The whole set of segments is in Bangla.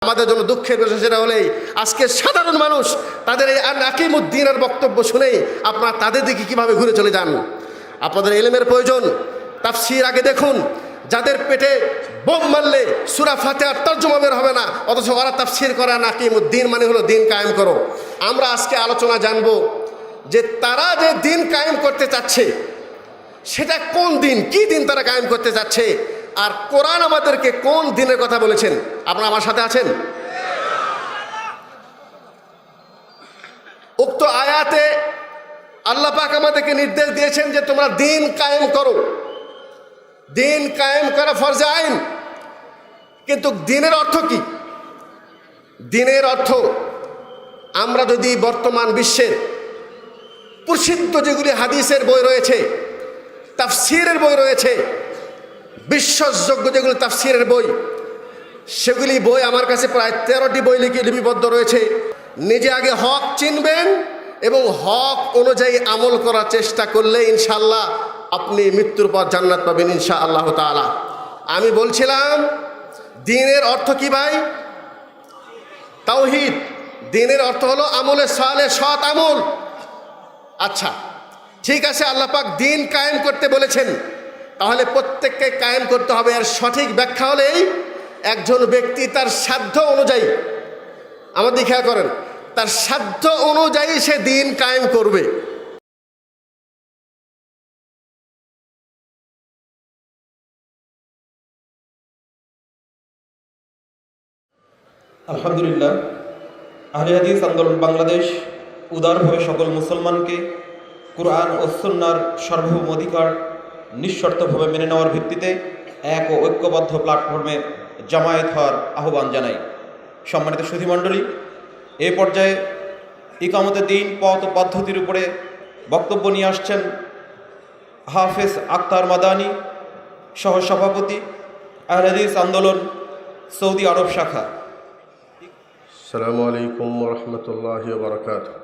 আমাদের জন্য দুঃখের বিষয় সেটা হলেই আজকে সাধারণ মানুষ তাদের এই আকিমুদ্দিনের বক্তব্য শুনেই আপনারা তাদের দিকে কিভাবে ঘুরে চলে যান। আপনাদের ইলমের প্রয়োজন। তাফসীর আগে দেখুন, যাদের পেটে বোম মারলে সূরা ফাতিহার তর্জমা বের হবে না, অথচ ওরা তাফসীর করে আকিমুদ্দিন মানে হলো দিন কায়েম করো। আমরা আজকে আলোচনা জানব যে তারা যে দিন কায়েম করতে চাচ্ছে সেটা কোন দিন, কি দিন তারা কায়েম করতে চাচ্ছে, আর কোরআন আমাদেরকে কোন দিনের কথা বলেছেন। আপনারা আমার সাথে আছেন? উক্ত আয়াতে আল্লাহ পাক আমাদেরকে নির্দেশ দিয়েছেন যে তোমরা দিন কায়েম করো। দিন কায়েম করা ফরজে আইন। কিন্তু দিনের অর্থ কি? দিনের অর্থ আমরা যদি বর্তমান বিশ্বের প্রসিদ্ধ যেগুলি হাদিসের বই রয়েছে, তাফসীরের বই রয়েছে, বিশ্বাসযোগ্য যেগুলি তাফসীরের বই, সেগুলি বই আমার কাছে প্রায় 13টি বই লিপিবদ্ধ রয়েছে। নিজে আগে হক চিনবেন এবং হক অনুযায়ী আমল করার চেষ্টা করলে ইনশাআল্লাহ আপনি মৃত্যুর পর জান্নাত পাবেন ইনশাআল্লাহ তাআলা। আমি বলছিলাম দ্বীনের অর্থ কি ভাই? তাওহীদ। দ্বীনের অর্থ হলো আমলে সালেহ, সৎ আমল। আচ্ছা ঠিক আছে, আল্লাহ পাক দিন কায়েম করতে বলেছেন, তাহলে প্রত্যেককে কায়েম করতে হবে। এর সঠিক ব্যাখ্যা হলেই একজন ব্যক্তি তার সাধ্য অনুযায়ী, আমার দিকে খেয়াল করেন, তার সাধ্য অনুযায়ী সে দিন কায়েম করবে। আলহামদুলিল্লাহ, আহলে হাদিস আন্দোলন বাংলাদেশ উদারভাবে সকল মুসলমানকে কুরআন ও সুন্নাহর সার্বভৌম অধিকার নিঃশর্তভাবে মেনে নেওয়ার ভিত্তিতে এক ও ঐক্যবদ্ধ প্ল্যাটফর্মে জামায়াত হওয়ার আহ্বান জানাই। সম্মানিত সুধীমণ্ডলী, এ পর্যায়ে ইকামতে দ্বীন পথ ও পদ্ধতির উপরে বক্তব্য নিয়ে আসছেন হাফেজ আক্তার মাদানী, সহসভাপতি আহলে হাদিস আন্দোলন সৌদি আরব শাখা। আসসালামু আলাইকুম ওয়া রাহমাতুল্লাহি ওয়া বারাকাতুহু।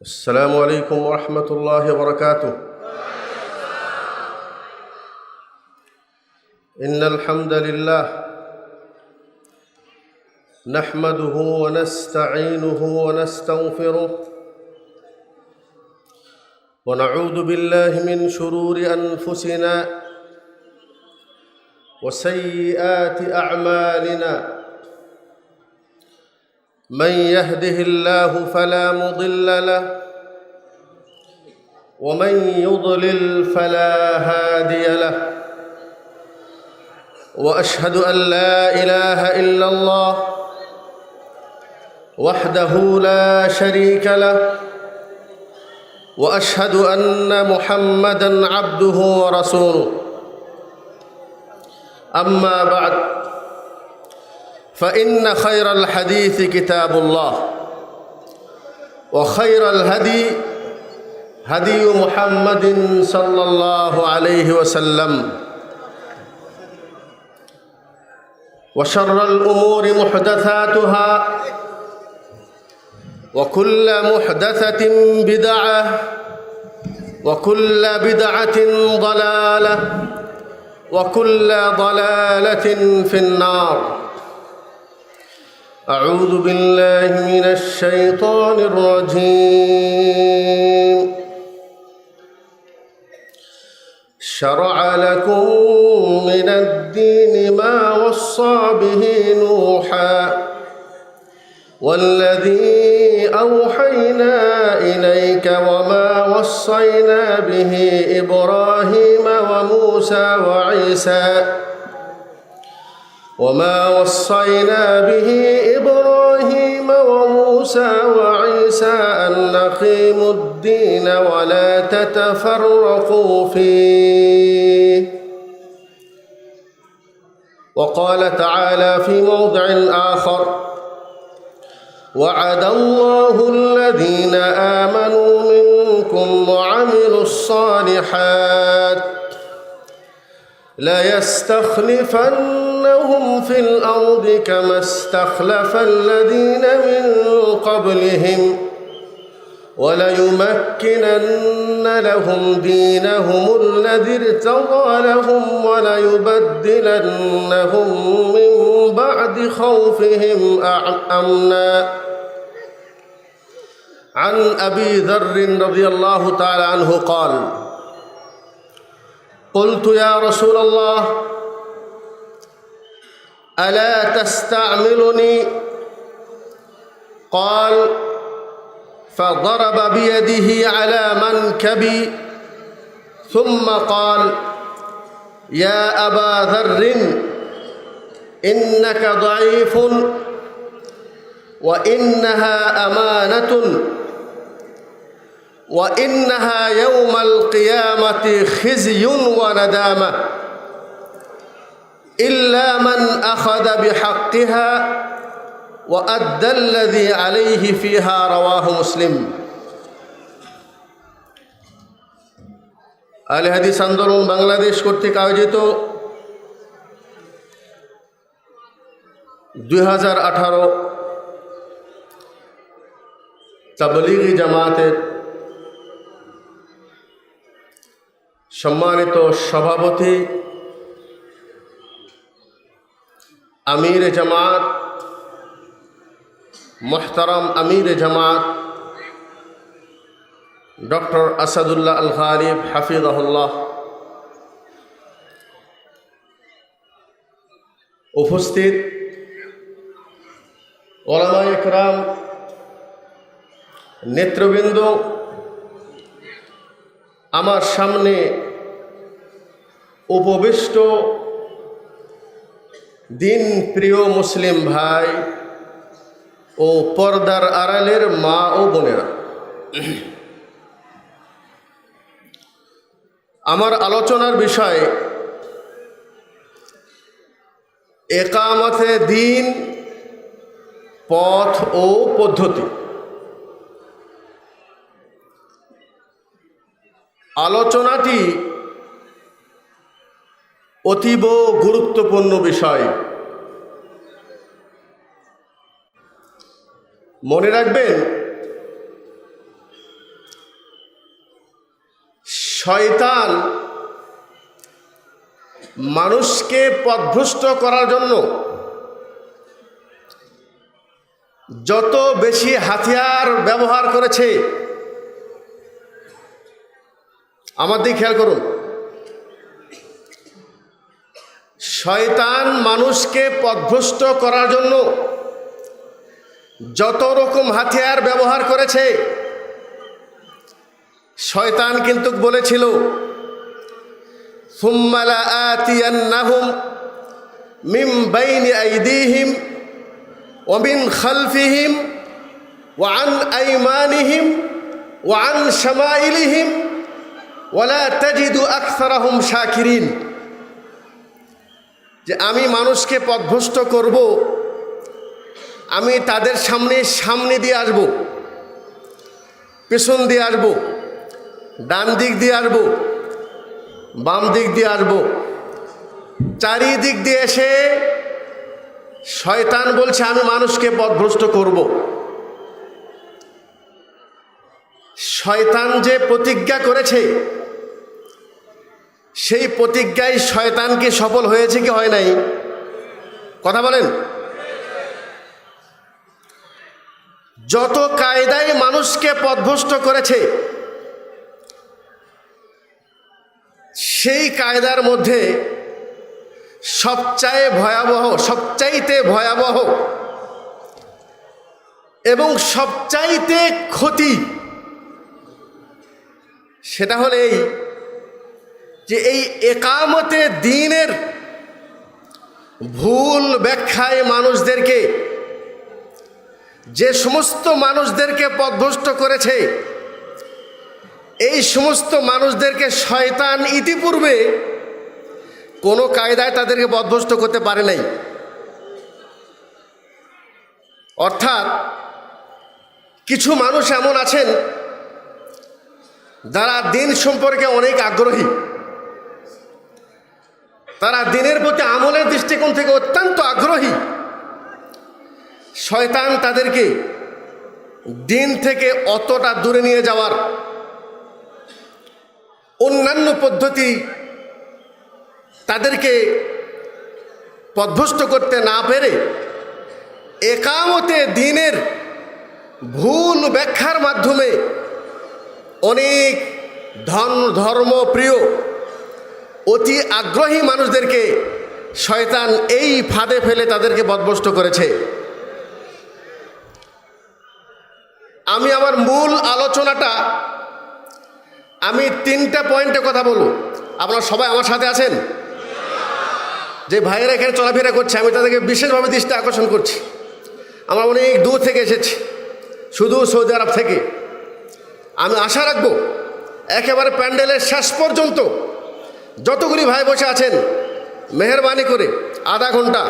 আসসালামু আলাইকুম ওয়া রাহমাতুল্লাহি ওয়া বারাকাতুহু। ইন্নাল হামদালিল্লাহ নাহমাদুহু ওয়া নাস্তাঈনুহু ওয়া নাস্তাগফিরুহু ওয়া নাউযু বিল্লাহি মিন শুরুরি আনফুসিনা وسيئات أعمالنا من يهده الله فلا مضل له ومن يضلل فلا هادي له وأشهد أن لا إله إلا الله وحده لا شريك له وأشهد أن محمدًا عبده ورسوله أما بعد فإن خير الحديث كتاب الله وخير الهدي هدي محمد صلى الله عليه وسلم وشر الأمور محدثاتها وكل محدثة بدعة وكل بدعة ضلالة وكل ضلالة في النار. أعوذ بالله من الشيطان الرجيم. شرع لكم من الدين ما وصى به نوحا والذي أوحينا إليك وما وصينا به إبراهيم وموسى وعيسى وما وصينا به إبراهيم وموسى وعيسى أن أقيموا الدين ولا تتفرقوا فيه. وقال تعالى في موضع آخر: وعد الله الذين آمنوا منكم وعملوا الصالحات ليستخلفنهم في الأرض كما استخلف الذين من قبلهم وليمكنن لهم دينهم الذي ارتضى لهم وليبدلنهم من بعد خوفهم أمنا عن أبي ذر رضي الله تعالى عنه قال قلت يا رسول الله ألا تستعملني قال فضرب بيده على منكبي ثم قال يا أبا ذر إنك ضعيف وإنها أمانة وإنها يوم القيامة خزي وندامة إلا من أخذ بحقها وأدى الذي عليه فيها رواه مسلم আহলে হাদিস আন্দোলন বাংলাদেশ কর্তৃক আয়োজিত 2018 তাবলীগী জামাতের সম্মানিত সভাপতি আমির জামাত মোহতারাম আমির জামাত ডক্টর আসাদুল্লাহ আল গালিব হাফিজাহুল্লাহ, উপস্থিত ওলামায়ে কেরাম, নেতৃবৃন্দ, আমার সামনে উপবিষ্ট দিন প্রিয় মুসলিম ভাই ও পর্দার আড়ালের মা ও বোনেরা, আমার আলোচনার বিষয় একামতে দ্বীন, পথ ও পদ্ধতি। আলোচনাটি অতীব গুরুত্বপূর্ণ বিষয়। মনে রাখবেন, শয়তান মানুষকে পথভ্রষ্ট করার জন্য যত বেশি হাতিয়ার ব্যবহার করেছে, আমার দিকে খেয়াল করুন, শয়তান মানুষকে পথভ্রষ্ট করার জন্য যত রকম হাতিয়ার ব্যবহার করেছে, শয়তান কিন্তু বলেছিল সুম্মা লাআতিয়ান্নাহুম মিন বাইনি আইদিহিম ওয়া মিন খালফিহিম ওয়া আন আইমানিহিম ওয়া আন শামাইলিহিম ওয়া লা তাজিদু আকসারাহুম শাকিরিন। যে আমি মানুষকে পথভ্রষ্ট করব, আমি তাদের সামনে দিয়ে আসব, পেছন দিয়ে আসব, ডান দিক দিয়ে আসব, বাম দিক দিয়ে আসব, চারিদিক দিয়ে এসে শয়তান বলছে আমি মানুষকে পথভ্রষ্ট করব। শয়তান যে প্রতিজ্ঞা করেছে, সেই প্রতিজ্ঞায় শয়তান কি সফল হয়েছে কি হয় নাই? কথা বলেন। যত কায়দায় মানুষকে পথভ্রষ্ট করেছে, সেই কায়দার মধ্যে সবচাইতে ভয়াবহ এবং সবচাইতে ক্ষতি সেটা হলো এই যে এই একামতে দ্বীনের ভুল ব্যাখ্যায় মানুষদেরকে, যে সমস্ত মানুষদেরকে পথভ্রষ্ট করেছে, এই সমস্ত মানুষদেরকে শয়তান ইতিপূর্বে কোনো কায়দায় তাদেরকে পথভ্রষ্ট করতে পারে নাই। অর্থাৎ কিছু মানুষ এমন আছেন যারা দ্বীন সম্পর্কে অনেক আগ্রহী, তারা দ্বীনের প্রতি আমলের দৃষ্টিকোণ থেকে অত্যন্ত আগ্রহী। শয়তান তাদেরকে দিন থেকে অতটা দূরে নিয়ে যাওয়ার অন্যান্য পদ্ধতি তাদেরকে পথভ্রষ্ট করতে না পেরে একামতে দ্বীনের ভুল ব্যাখ্যার মাধ্যমে অনেক ধর্মপ্রিয় অতি আগ্রহী মানুষদেরকে শয়তান এই ফাঁদে ফেলে তাদেরকে পথভ্রষ্ট করেছে। আমি আমার মূল আলোচনাটা আমি 3টা পয়েন্টে কথা বলবো। আপনারা সবাই আমার সাথে আছেন? যে ভাইয়েরা এখানে চলাফেরা করছে আমি তাদেরকে বিশেষভাবে দৃষ্টি আকর্ষণ করছি। আমরা অনেক দূর থেকে এসেছি, শুধু সৌদি আরব থেকে। আমি আশা রাখবো একেবারে প্যান্ডেলের শেষ পর্যন্ত যতগুলি ভাই বসে আছেন, মেহেরবানি করে আধা ঘন্টা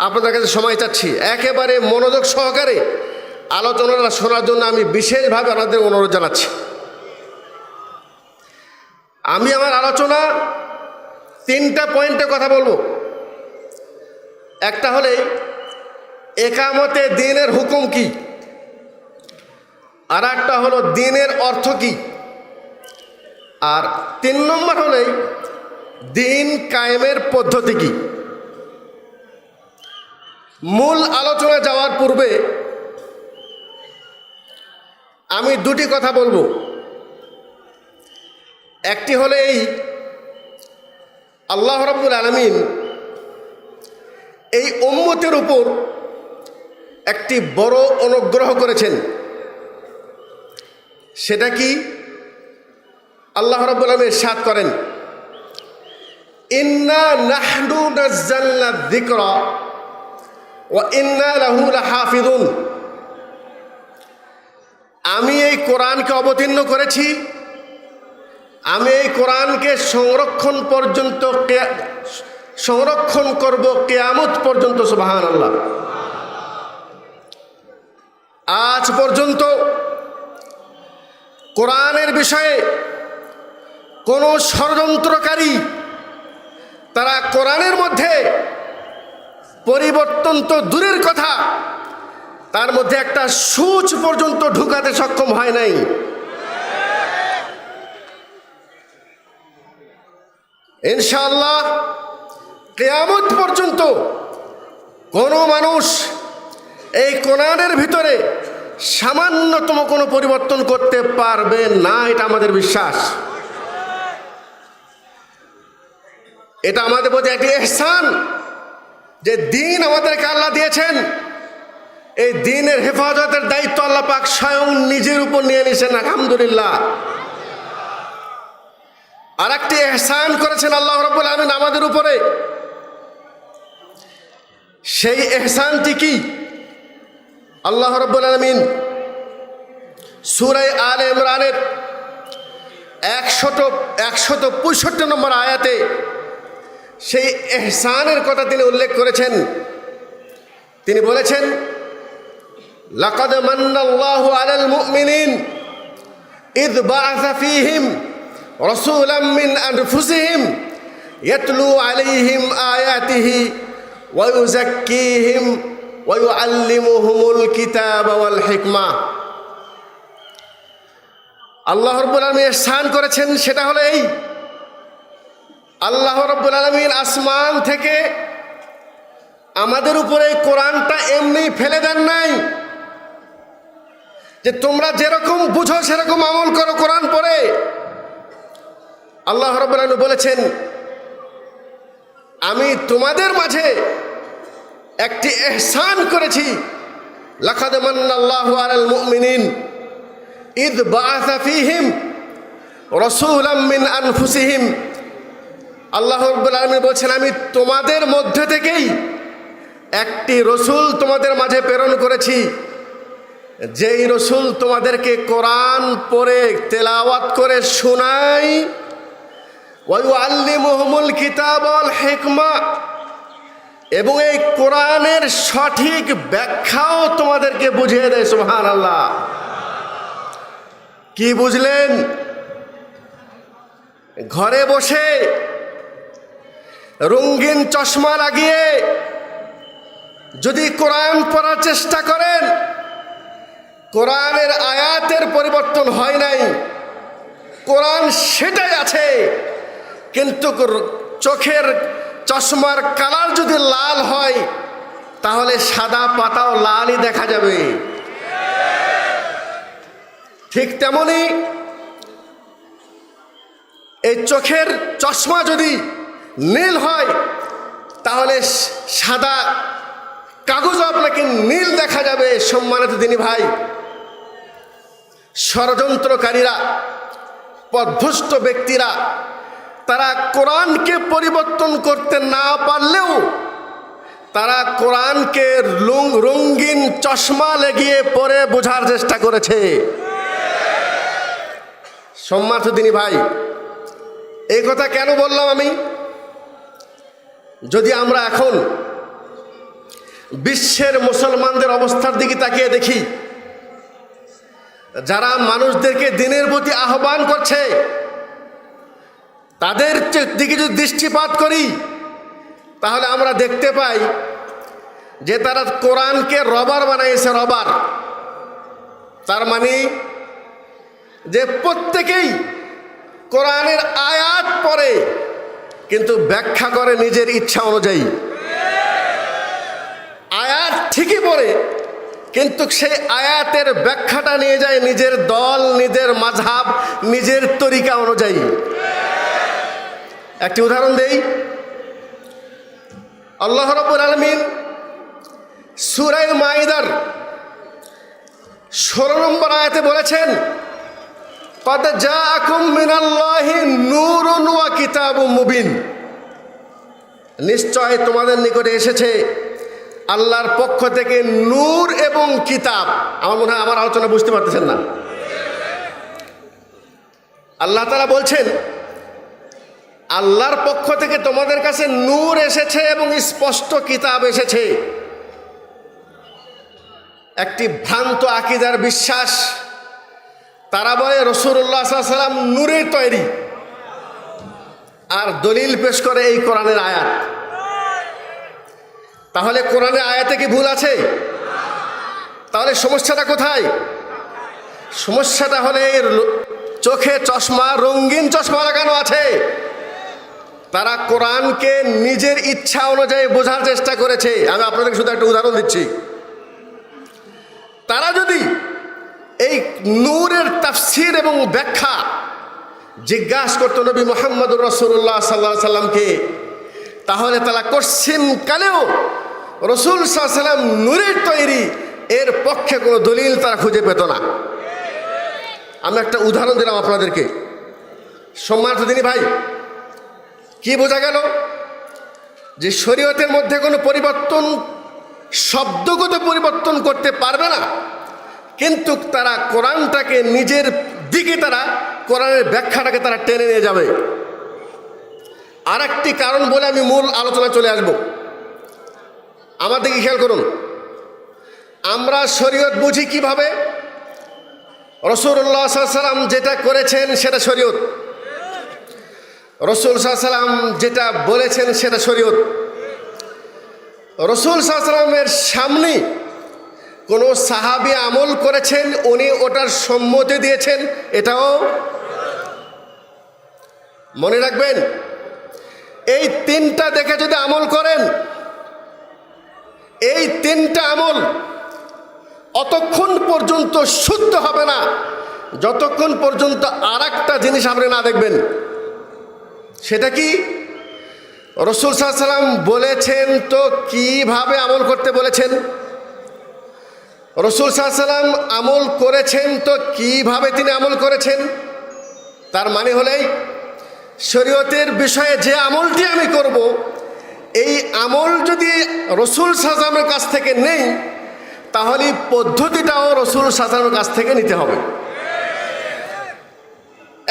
আপনাদের কাছে সময় চাচ্ছি, একেবারে মনোযোগ সহকারে আলোচনাটা শোনার জন্য আমি বিশেষভাবে আপনাদের অনুরোধ জানাচ্ছি। আমি আমার আলোচনা 3টা পয়েন্টে কথা বলবো। একটা হলে একামতে দ্বীনের হুকুম কি, আর একটা হলো দ্বীনের অর্থ কি, আর 3 নম্বর হলেই দ্বীন কায়েমের পদ্ধতি কি। মূল আলোচনা যাওয়ার পূর্বে আমি 2টি কথা বলবো। একটি হলো এই, আল্লাহ রাব্বুল আলামিন এই উম্মতের উপর একটি বড় অনুগ্রহ করেছেন। সেটা কি? আল্লাহ রাব্বুল আলামিন ইরশাদ করেন, ইন্না নাহনু নাযালনা যিকরা ওয়া ইন্না লাহু লাহাফিজুন। আমি এই কোরআনকে অবতীর্ণ করেছি, আমি এই কোরআনকে সংরক্ষণ করব কিয়ামত পর্যন্ত। সুবহানাল্লাহ। আজ পর্যন্ত কোরআনের বিষয়ে কোনো ষড়যন্ত্রকারী তারা কোরআনের মধ্যে পরিবর্তন তো দূরের কথা, তার মধ্যে একটা সূচ পর্যন্ত ঢুকাতে সক্ষম হয় নাই। ইনশাআল্লাহ কিয়ামত পর্যন্ত কোনো মানুষ এই কোরআনের ভিতরে সামান্যতম কোনো পরিবর্তন করতে পারবে না, এটা আমাদের বিশ্বাস। এটা আমাদের প্রতি একটি ইহসান যে দ্বীন আমাদেরকে আল্লাহ দিয়েছেন, এই দ্বীনের হেফাজতের দায়িত্ব আল্লাহ পাক স্বয়ং নিজের উপর নিয়ে নিয়েছেন। আলহামদুলিল্লাহ। আর একটি ইহসান করেছেন আল্লাহ রাব্বুল আলামিন আমাদের উপরে। সেই ইহসানটি কি? আল্লাহ রাব্বুল আলামিন সূরা আলে ইমরানের 165 নম্বর আয়াতে সেই ইহসানের কথা তিনি উল্লেখ করেছেন। তিনি বলেছেন, লাকাদ মান্নাল্লাহু আলাল মুমিনিন ইয বা'আসা ফীহিম রাসূলাম মিন আনফুসিহিম ইয়াতলু আলাইহিম আয়াতিহি ওয়া ইউযাক্কিহিম ওয়া ইউআল্লিমুহুমুল কিতাবা ওয়াল হিকমা। আল্লাহ রাব্বুল আলামিন ইহসান করেছেন, সেটা হলো এই, আল্লাহ রাব্বুল আলামিন আসমান থেকে আমাদের উপরে কোরআনটা এমনি ফেলে দেন নাই যে তোমরা যেরকম বুঝো সেরকম আমল করো কোরআন পড়ে। আল্লাহ রাব্বুল আলামিন বলেছেন, আমি তোমাদের মাঝে একটি ইহসান করেছি। লাকাদ মান্নাল্লাহু আলাল মুমিনিন ইয বা'আসা ফীহিম রাসূলাম মিন আনফুসিহিম। আল্লাহ রাব্বুল আলামিন বলছেন, আমি তোমাদের মধ্যে থেকেই একটি রসুল তোমাদের মাঝে প্রেরণ করেছি, যেই রসুল তোমাদেরকে কোরআন পড়ে তেলাওয়াত করে শোনায়, ওয়া ইউআল্লিমুহুমুল কিতাবা ওয়াল হিকমা, এবং এই কোরআনের সঠিক ব্যাখ্যাও তোমাদেরকে বুঝিয়ে দেয়। সুবহানাল্লাহ। কি বুঝলেন? ঘরে বসে রঙিন চশমা লাগিয়ে যদি কোরআন পড়ার চেষ্টা করেন, কোরআনের আয়াতের পরিবর্তন হয় নাই, কোরআন সেটাই আছে, কিন্তু চোখের চশমার কালার যদি লাল হয় তাহলে সাদা পাতাও লালই দেখা যাবে। ঠিক তেমনি এই চোখের চশমা যদি নীল হয় তাহলে সাদা কাগজ আপনাকে নীল দেখা যাবে। সম্মানিত দিনী ভাই, ষড়যন্ত্রকারীরা, পথভ্রষ্ট ব্যক্তিরা, তারা কোরআনকে পরিবর্তন করতে না পারলেও তারা কোরআনকে রঙিন চশমা লাগিয়ে পরে বোঝার চেষ্টা করেছে। সম্মানিত দিনী ভাই, এই কথা কেন বললাম আমি? যদি আমরা এখন বিশ্বের মুসলমানদের অবস্থার দিকে তাকিয়ে দেখি, যারা মানুষদেরকে দিনের প্রতি আহ্বান করছে, তাদের দিকে যদি দৃষ্টিপাত করি তাহলে আমরা দেখতে পাই যে তারা কোরআনকে রবার বানাইছে, রবার। তার মানে যে প্রত্যেকেই কোরআনের আয়াত পড়ে কিন্তু ব্যাখ্যা করে নিজের ইচ্ছা অনুযায়ী। আয়াত ঠিকই পড়ে কিন্তু সেই আয়াতের ব্যাখ্যাটা নিয়ে যায় নিজের দল, নিজের মাযহাব, নিজের তরিকা অনুযায়ী। একটি উদাহরণ দেই। আল্লাহ রাব্বুল আলামিন সূরা মাইদার 16 নম্বর আয়াতে বলেছেন, قد جاءكم من الله نور وكتاب مبين। নিশ্চয় তোমাদের নিকটে এসেছে আল্লাহর পক্ষ থেকে নূর এবং কিতাব। আমার মনে হয় আমার আলোচনা বুঝতে পারতেছেন না। আল্লাহ তাআলা বলছেন আল্লাহর পক্ষ থেকে তোমাদের কাছে নূর এসেছে এবং স্পষ্ট কিতাব এসেছে। একটি ভ্রান্ত আকীদার বিশ্বাস, তারা বলে রাসূলুল্লাহ সাল্লাল্লাহু আলাইহি ওয়াসাল্লাম নূরের তৈরি, আর দলিল পেশ করে এই কোরআনের আয়াত। তাহলে কোরআনের আয়াতে কি ভুল আছে? তাহলে সমস্যাটা কোথায়? সমস্যাটা হলে চোখে চশমা, রঙিন চশমা লাগানো আছে। তারা কোরআনকে নিজের ইচ্ছা অনুযায়ী বোঝার চেষ্টা করেছে। আমি আপনাদেরকে শুধু একটা উদাহরণ দিচ্ছি। তারা যদি এই নূরের তাফসীর এবং ব্যাখ্যা জিজ্ঞাসা করতো নবী মুহাম্মদুর রাসূলুল্লাহ সাল্লাল্লাহু আলাইহি সাল্লামকে, তাহলে তারা কোশ্চিন কালেও রাসূল সাল্লাল্লাহু আলাইহি সাল্লাম নূরের তৈরি এর পক্ষে কোনো দলিল তারা খুঁজে পেত না। আমি একটা উদাহরণ দিলাম আপনাদেরকে। সম্মানিত দিনী ভাই, কি বোঝা গেল? যে শরীয়তের মধ্যে কোনো পরিবর্তন, শব্দগত পরিবর্তন করতে পারবে না, কিন্তু তারা কোরআনটাকে নিজের দিকে, তারা কোরআনের ব্যাখ্যাটাকে তারা টেনে নিয়ে যাবে। আর একটি কারণ বলে আমি মূল আলোচনা চলে আসব। আমার দিকে খেয়াল করুন। আমরা শরীয়ত বুঝি কিভাবে? রাসূলুল্লাহ সাল্লাল্লাহু আলাইহি ওয়াসাল্লাম যেটা করেছেন সেটা শরীয়ত, রাসূল সাল্লাল্লাহু আলাইহি ওয়াসাল্লাম যেটা বলেছেন সেটা শরীয়ত। রাসূল সাল্লাল্লাহু আলাইহি ওয়াসাল্লামের সামনে কোনো সাহাবী আমল করেছেন, উনি ওটার সম্মতি দিয়েছেন, এটাও মনে রাখবেন। এই তিনটা দেখে যদি আমল করেন, এই তিনটা আমল অতক্ষণ পর্যন্ত শুদ্ধ হবে না যতক্ষণ পর্যন্ত আর একটা জিনিস আপনি না দেখবেন। সেটা কি? রাসূল সাল্লাল্লাহু আলাইহি ওয়াসাল্লাম বলেছেন তো কিভাবে আমল করতে বলেছেন? রাসূল সাল্লাল্লাহু আলাইহি ওয়াসাল্লাম আমল করেছেন তো কিভাবে তিনি আমল করেছেন? তার মানে হলেই শরীয়তের বিষয়ে যে আমলটি আমি করব, এই আমল যদি রাসূল সাল্লাল্লাহু আলাইহি ওয়াসাল্লামের কাছ থেকে নেই, তাহলে পদ্ধতিটাও রাসূল সাল্লাল্লাহু আলাইহি ওয়াসাল্লামের কাছ থেকে নিতে হবে।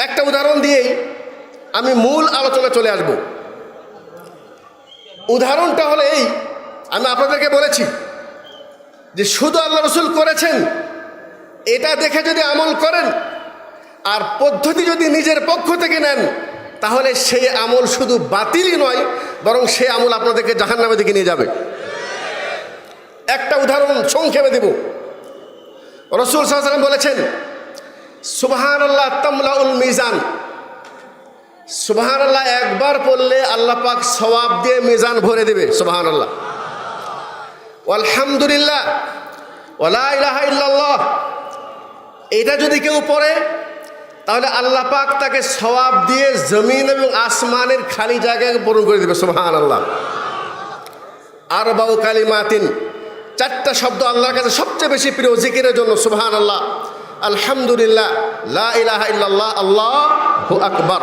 একটা উদাহরণ দিয়েই আমি মূল আলোচনা চলে আসব। উদাহরণটা হলো এই, আমি আপনাদেরকে বলেছি যে শুধু আল্লাহ রাসূল করেছেন এটা দেখে যদি আমল করেন আর পদ্ধতি যদি নিজের পক্ষ থেকে নেন, তাহলে সেই আমল শুধু বাতিলই নয়, বরং সেই আমল আপনাদেরকে জাহান্নামের দিকে নিয়ে যাবে। একটা উদাহরণ সংক্ষেপে দেব। রাসূল সাল্লাল্লাহু আলাইহি ওয়াসাল্লাম বলেছেন, সুবহানাল্লাহ তামলাউল মিজান। সুবহানাল্লাহ একবার পড়লে আল্লাহ পাক সওয়াব দিয়ে মিজান ভরে দেবে। সুবহানাল্লাহ। আলহামদুলিল্লাহ ওয়ালা ইলাহা ইল্লাল্লাহ, এটা যদি কেউ পড়ে তাহলে আল্লাহ পাক তাকে সওয়াব দিয়ে জমিন এবং আসমানের খালি জায়গাকে পূরণ করে দেবে। সুবহানাল্লাহ। আরবাউ কালিমাতিন, চারটা শব্দ আল্লাহর কাছে সবচেয়ে বেশি প্রিয় জিকিরের জন্য। সুবহানাল্লাহ, আলহামদুলিল্লাহ, লা ইলাহা ইল্লাল্লাহ, আল্লাহু আকবার।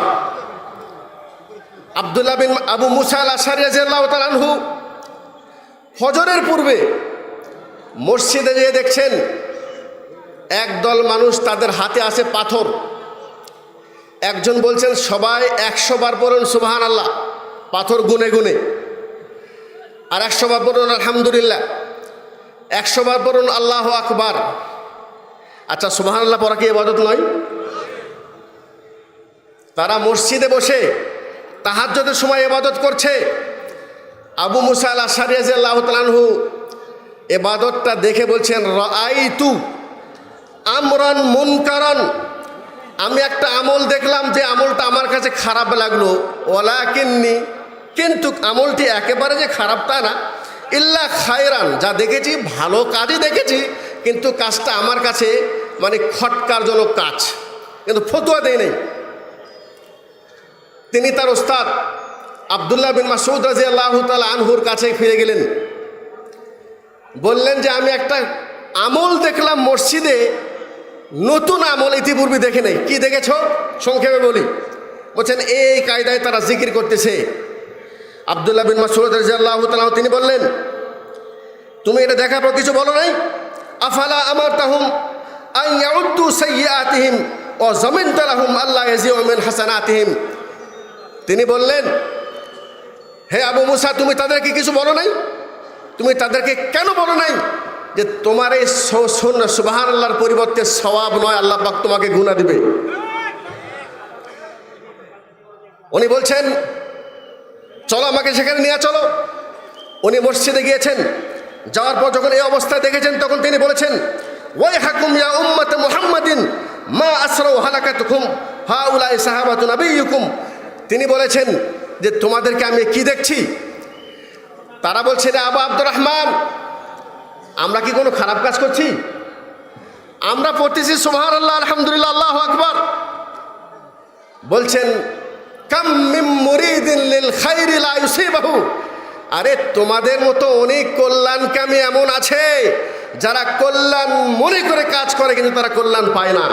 আব্দুল্লাহ বিন আবু মুসা আল আশআরী রাদিয়াল্লাহু তাআলা আনহু ফজরের পূর্বে মসজিদে যেয়ে দেখছেন একদল মানুষ, তাদের হাতে আছে পাথর। একজন বলছেন, সবাই 100 বার পড়ুন সুবহানাল্লাহ, পাথর গুনে গুনে। আর 100 বার পড়ুন আলহামদুলিল্লাহ, 100 বার পড়ুন আল্লাহু আকবার। আচ্ছা, সুবহানাল্লাহ পড়া কি ইবাদত নয়? তারা মসজিদে বসে তাহাজ্জুদের সময় ইবাদত করছে। আবু মুসা আল আশআরী রাদিয়াল্লাহু তাআলা আনহু ইবাদতটা দেখে বলছেন, রাআইতু আমরান মুনকারান, আমি একটা আমল দেখলাম যে আমলটা আমার কাছে খারাপ লাগলো। ওয়ালাকিন্নি, কিন্তু আমলটি একেবারে যে খারাপ তা না। ইল্লা খায়রান, যা দেখেছি ভালো কাজই দেখেছি, কিন্তু কাজটা আমার কাছে মানে খটকারজনক কাজ, কিন্তু ফতোয়া দেয় নেই। তিনি তার ওস্তাদ আব্দুল্লাহ বিন মাসউদ রাদিয়াল্লাহু তাআলা আনহুর কাছে ফিরে গেলেন। বললেন যে আমি একটা আমল দেখলাম মসজিদে, নতুন আমল, ইতিপূর্বে দেখে নেই। কি দেখেছ? সংক্ষেপে বলি। বলছেন, এই কায়দায় তারা জিকির করতেছে। আব্দুল্লাহ বিন মাসউদ রাদিয়াল্লাহু তাআলা তিনি বললেন, তুমি এটা দেখার পর কিছু বলো নাই? আফালা আমারতাহুম আন ইয়াউদ্দু সাইয়্যাতিহিম ওয়া যামিনতা লাহুম আল্লা ইয়াজিউ মিন হাসানাতিহিম। তিনি বললেন, হে আবু মুসা, তুমি তাদেরকে কিছু বলো নাই? তুমি তাদেরকে কেন বলো নাই যে তোমার এই সুবহানাল্লাহর পরিবর্তে সওয়াব নয়, আল্লাহ পাক তোমাকে গুনাহ দিবে? উনি বলছেন, চলো আমাকে সেখানে নিয়ে চলো। উনি মসজিদে গিয়েছেন। যাওয়ার পর যখন এই অবস্থায় দেখেছেন, তখন তিনি বলেছেন, ওয়াইহাকুম ইয়া উম্মাতে মুহাম্মাদিন মা আসরাউ হালাকাতুকুম হাউলাই সাহাবাতু নাবিয়্যিকুম। তিনি বলেছেন যে তোমাদেরকে আমি কি দেখছি? তারা বলছে, রে আবু আব্দুর রহমান, আমরা কি কোনো খারাপ কাজ করছি? আমরা পড়তেছি সুবহানাল্লাহ, আলহামদুলিল্লাহ, আল্লাহু আকবার। বলছেন, কাম মিন মুরিদিন লিল খাইরি লা ইউসিবাহু। আরে তোমাদের মতো অনেক কল্যাণকামী এমন আছে যারা কল্যাণ মনে করে কাজ করে, কিন্তু তারা কল্যাণ পায় না।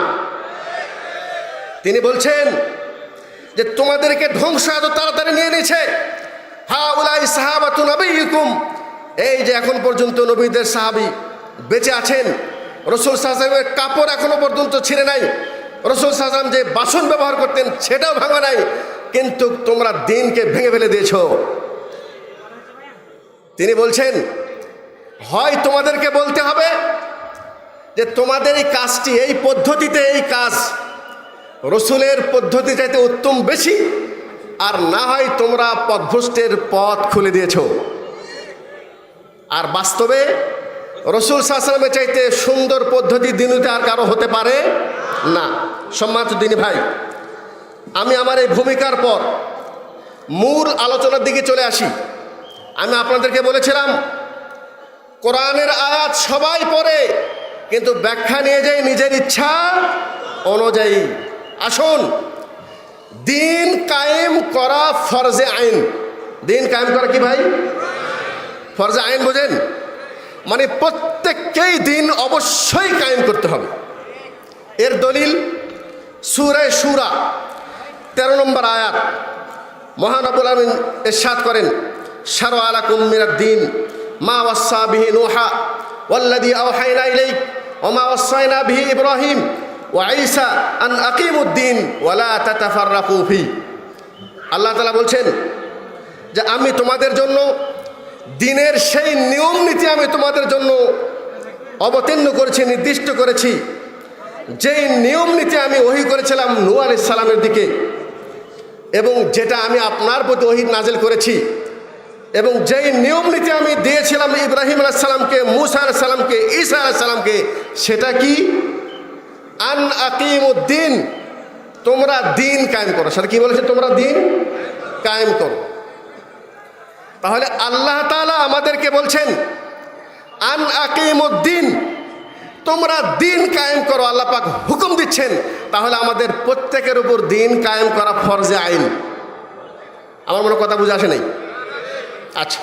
তিনি বলছেন যে তোমাদেরকে ধ্বংস এত তাড়াতাড়ি নিয়ে নিয়েছে। হাউলাই সাহাবাতু নাবিয়্যিকুম, এই যে এখন পর্যন্ত নবীদের সাহাবী বেঁচে আছেন। রাসূল সাল্লাল্লাহু আলাইহি ওয়াসাল্লামের কাপড় এখনো পর্যন্ত ছিঁড়ে নাই। রাসূল সাল্লাল্লাহু আলাইহি ওয়াসাল্লাম যে বাসন ব্যবহার করতেন সেটাও ভাঙা নাই, কিন্তু তোমরা দ্বীনকে ভেঙে ফেলে দিয়েছ। তিনি বলছেন, হয় তোমাদেরকে বলতে হবে যে তোমাদের এই কাজটি, এই পদ্ধতিতে এই কাজ রসুলের পদ্ধতি চাইতে উত্তম বেশি, আর না হয় তোমরা পথভ্রষ্টের পথ খুলে দিয়েছ। আর বাস্তবে রসুল সাল্লাল্লাহু আলাইহি ওয়াসাল্লামের চাইতে সুন্দর পদ্ধতি দিনুতে আর কারো হতে পারে না। সম্মানিত দিনী ভাই, আমি আমার এই ভূমিকার পর মূল আলোচনার দিকে চলে আসি। আমি আপনাদেরকে বলেছিলাম, কোরআনের আয়াত সবাই পড়ে, কিন্তু ব্যাখ্যা নিয়ে যায় নিজের ইচ্ছা অনুযায়ী। আসুন, দিন কায়েম করা ফরজে আইন। দিন কায়েম করা কি ভাই? ফরজে আইন বোঝেন? মানে প্রত্যেককেই দিন অবশ্যই কায়েম করতে হবে। এর দলিল সূরা শুরা 13 নম্বর আয়াত। মহান রব্বুল আলামিন ইরশাদ করেন, শারআ লাকুম মিনাদ-দীন মা ওয়াসসা বিহি নূহা ওয়াল্লাযী আওহায়না ইলাইক ওয়া মা ওয়াসায়না বিহি ইব্রাহিম ওয়া ঈসা আন আকিমুদ-দীন ওয়া লা তাতাফাররাকু ফি। আল্লাহ তাআলা বলছেন যে আমি তোমাদের জন্য দিনের সেই নিয়ম নীতি আমি তোমাদের জন্য অবতীর্ণ করেছি, নির্দিষ্ট করেছি, যেই নিয়ম নীতি আমি ওহী করেছিলাম নূহ আলাইহিস সালামের দিকে, এবং যেটা আমি আপনার প্রতি ওহী নাজিল করেছি। এবং যেই নিয়ম নীতি আমি দিয়েছিলাম ইব্রাহিম আলাইহিস সালামকে, মূসা আলাইহিস সালামকে, ঈসা আলাইহিস সালামকে, সেটা কি? আন আকিমুদ্দিন, তোমরা দিন কায়েম করো। সেটা কি বলেছে? তোমরা দিন কায়েম করো। তাহলে আল্লাহ তাআলা আমাদেরকে বলছেন আন আকিমুদ্দিন, তোমরা দিন কায়েম করো। আল্লাহ পাক হুকুম দিচ্ছেন, তাহলে আমাদের প্রত্যেকের উপর দিন কায়েম করা ফরজে আইন। আমার মনে কথা বুঝে আসে নাই? আচ্ছা,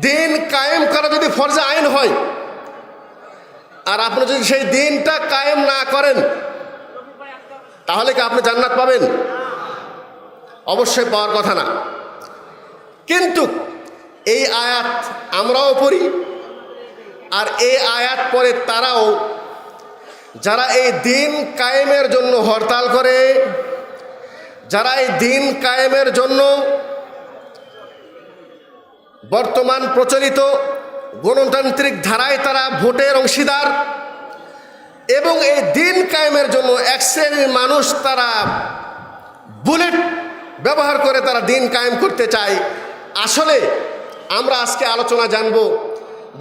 দিন কায়েম করা যদি ফরজে আইন হয়, আর আপনি যদি সেই দিনটা কায়েম না করেন, তাহলে কি আপনি জান্নাত পাবেন? অবশ্যই পাওয়ার কথা না। কিন্তু এই আয়াত আমরাও পড়ি, আর এই আয়াত পরে তারাও, যারা এই দিন কায়েমের জন্য হরতাল করে, যারা এই দিন কায়েমের জন্য বর্তমান প্রচলিত গণতান্ত্রিক ধারায় তারা ভোটের অংশীদার, এবং এই দিন কায়েমের জন্য এক শ্রেণীর মানুষ তারা বুলেট ব্যবহার করে তারা দিন কায়েম করতে চায়। আসলে আমরা আজকে আলোচনা জানব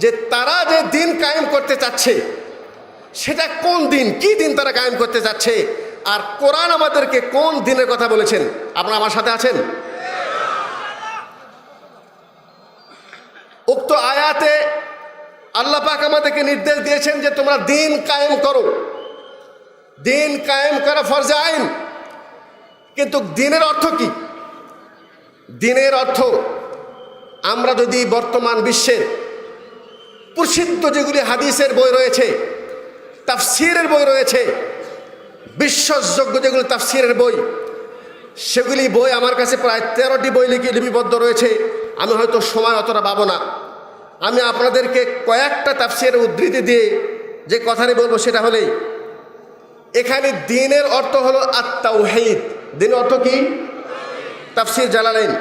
যে তারা যে দিন কায়েম করতে চাচ্ছে সেটা কোন দিন, কি দিন তারা কায়েম করতে চাচ্ছে, আর কোরআন আমাদেরকে কোন দিনের কথা বলেছেন। আপনারা আমার সাথে আছেন? উক্ত আয়াতে আল্লাহ পাক আমাদেরকে নির্দেশ দিয়েছেন যে তোমরা দিন কায়েম করো। দিন কায়েম করা ফরজে আইন। কিন্তু দিনের অর্থ কি? দিনের অর্থ, আমরা যদি বর্তমান বিশ্বের প্রসিদ্ধ যেগুলি হাদিসের বই রয়েছে, তাফসিরের বই রয়েছে, বিশ্বাসযোগ্য যেগুলি তাফসিরের বই, সেগুলি বই আমার কাছে প্রায় 13টি বই লিপিবদ্ধ রয়েছে। আমি হয়তো সময় অতটা পাবো না। আমি আপনাদেরকে কয়েকটা তাফসিরের উদ্ধৃতি দিয়ে যে কথাটি বলবো সেটা হলেই, এখানে দিনের অর্থ হলো আত-তাওহীদ। দিনের অর্থ কি? তাফসির জালালাইন।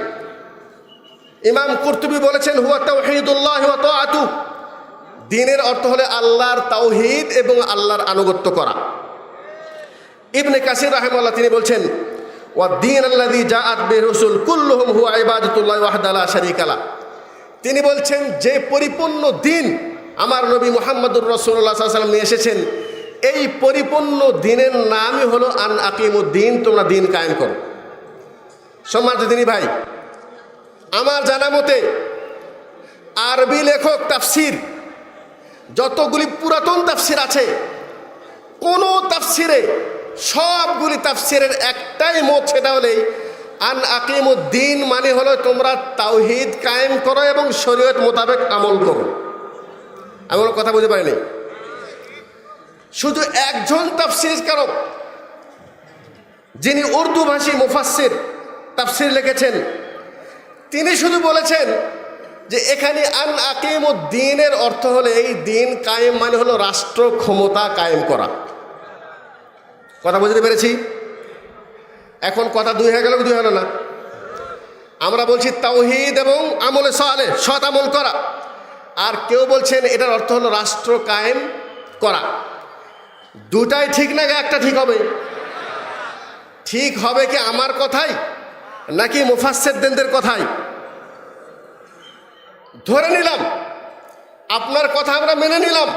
ইমাম কুরতুবী বলেছেন হুয়া তাওহীদুল্লাহ ওয়া তাআতু, দিনের অর্থ হলো আল্লাহর তাওহীদ এবং আল্লাহর আনুগত্য করা। ইবনে কাসির রাহিমাহুল্লাহ তিনি বলছেন ওয়া দ্বীন আল্লাযী জাআত বিহি রাসূল কুল্লুহুম হুয়া ইবাদাতুল্লাহি ওয়াহদাহু লা শারীকা লাহ। তিনি বলছেন যে পরিপূর্ণ দিন আমার নবী মুহাম্মদুর রাসূলুল্লাহ সাল্লাল্লাহু আলাইহি ওয়াসাল্লাম নিয়ে এসেছেন, এই পরিপূর্ণ দিনের নামই হলো আন আকিমুদ্দিন, তোমরা দিন কায়েম করো। সম্মানিত দিনী ভাই, আমার জানা মতে আরবি লেখক তাফসির যতগুলি পুরাতন তাফসির আছে, কোনো তাফসিরে, সবগুলি তাফসিরের একটাই মত, সেটা হলেই আন আকিমুদ্দিন মানে হলো তোমরা তাওহীদ কায়েম করো এবং শরীয়ত মোতাবেক আমল করো। আমি কোনো কথা বুঝতে পারিনি। শুধু একজন তাফসীরকারক যিনি উর্দু ভাষী মুফাসসির তাফসির লিখেছেন, তিনি শুধু বলেছেন যে এখানে আন আকিমুদ্দিনের অর্থ হলো এই দিন কায়েম মানে হলো রাষ্ট্র ক্ষমতা কায়েম করা। কথা বুঝতে পেরেছি? এখন কথা দুই হয়ে গেল, দুই হলো না। আমরা বলছি তাওহীদ এবং আমলে সালেহ, সৎ আমল করা, আর কেউ বলছেন এটার অর্থ হলো রাষ্ট্র কায়েম করা। দুটাই ঠিক না, একটা ঠিক হবে? ঠিক হবে কি আমার কথাই নাকি মুফাসসিরদের কথাই? ধরে নিলাম আপনার কথা, আমরা মেনে নিলাম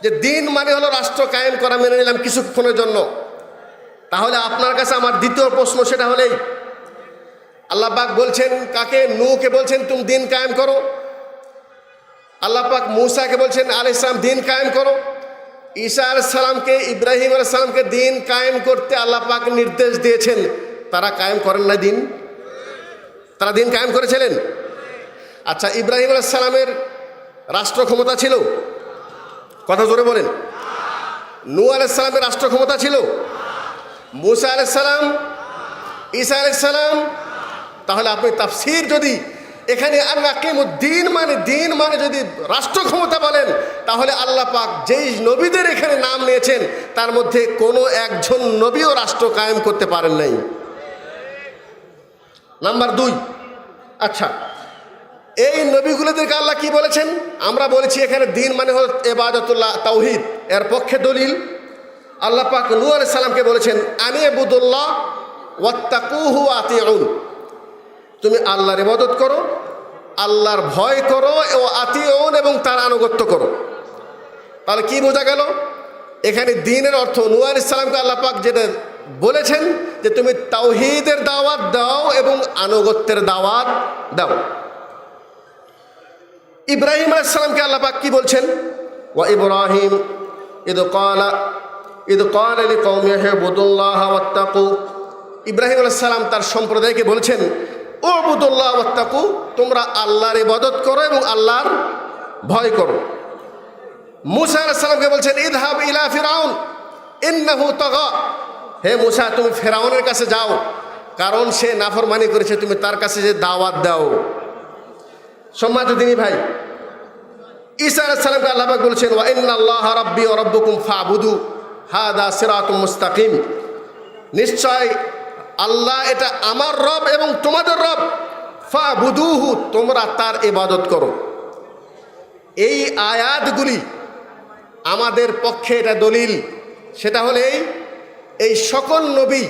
যে দিন মানে হলো রাষ্ট্র কায়েম করা, মেনে নিলাম কিছুক্ষণের জন্য। তাহলে আপনার কাছে আমার দ্বিতীয় প্রশ্ন, সেটা হলেই আল্লাহ পাক বলছেন কাকে? নূহকে বলছেন তুমি দিন কায়েম করো। আল্লাহ পাক মূসাকে বলছেন আলাইহিস সালাম দিন কায়েম করো। ঈসা আলাইহিস সালামকে, ইব্রাহিম আলাইহিস সালামকে দিন কায়েম করতে আল্লাহ পাক নির্দেশ দিয়েছেন। তারা কায়েম করেন না দিন? তারা দিন কায়েম করেছিলেন। আচ্ছা, ইব্রাহিম আলাইহিস সালামের রাষ্ট্র ক্ষমতা ছিল? কথা জোরে বলেন। নূহ আলাইহিস সালামের রাষ্ট্র ক্ষমতা ছিল? মূসা আলাইহিস সালাম, ঈসা আলাইহিস সালাম। তাহলে আপনি তাফসীর যদি এখানে আন আকিমুদ্দিন মানে দিন মানে যদি রাষ্ট্র ক্ষমতা বলেন, তাহলে আল্লাহ পাক যেই নবীদের এখানে নাম নিয়েছেন তার মধ্যে কোনো একজন নবীও রাষ্ট্র কায়েম করতে পারেন নাই। নাম্বার 2, আচ্ছা এই নবীগুলোদেরকে আল্লাহ কি বলেছেন? আমরা বলেছি এখানে দিন মানে হল ইবাদতুল্লাহ, তাওহীদ। এর পক্ষে দলিল আল্লাহ পাক নূহ আলাইহিস সালামকে বলেছেন আনিবুদুল্লাহ ওয়াত্তাকুহু ওয়া আতিউন, তুমি আল্লাহর ইবাদত করো, আল্লাহর ভয় করো ও আতিউন এবং তার আনুগত্য করো। তাহলে কি বোঝা গেল? এখানে দ্বীনের অর্থ নূহ আলাইহিস সালামকে আল্লাহ পাক যেটা বলেছেন যে তুমি তাওহীদের দাওয়াত দাও এবং আনুগত্যের দাওয়াত দাও। ইব্রাহিম আলাইহিস সালামকে আল্লাহ পাক কি বলছেন? ওয়া ইব্রাহিম ইদ ক্বালা লিকওমিহি ইবুদুল্লাহা ওয়াত্তাকু। ইব্রাহিম আলাইহিস সালাম তার সম্প্রদায়কে বলেছেন উবুদুল্লাহ ওয়াত্তাকু, তোমরা আল্লাহর ইবাদত করো এবং আল্লাহর ভয় করো। মূসা আলাইহিস সালামকে বলছেন ইযহাব ইলা ফিরআউন ইন্নাহু তাগা, হে মূসা তুমি ফেরাউনের কাছে যাও, কারণ সে নাফরমানি করেছে, তুমি তার কাছে যে দাওয়াত দাও। সম্মানিত দিনী ভাই, ঈসা আলাইহিস সালামকে আল্লাহ পাক বলেছেন ওয়া ইন্নাল্লাহা রাব্বি ওয়া রাব্বুকুম ফাবুদু হাদা সিরাতুম মুস্তাকিম, নিশ্চয় আল্লাহ এটা আমার রব এবং তোমাদের রব, ফাবুদুহু, তোমরা তার ইবাদত করো। এই আয়াতগুলি আমাদের পক্ষে এটা দলিল, সেটা হলে এই সকল নবী,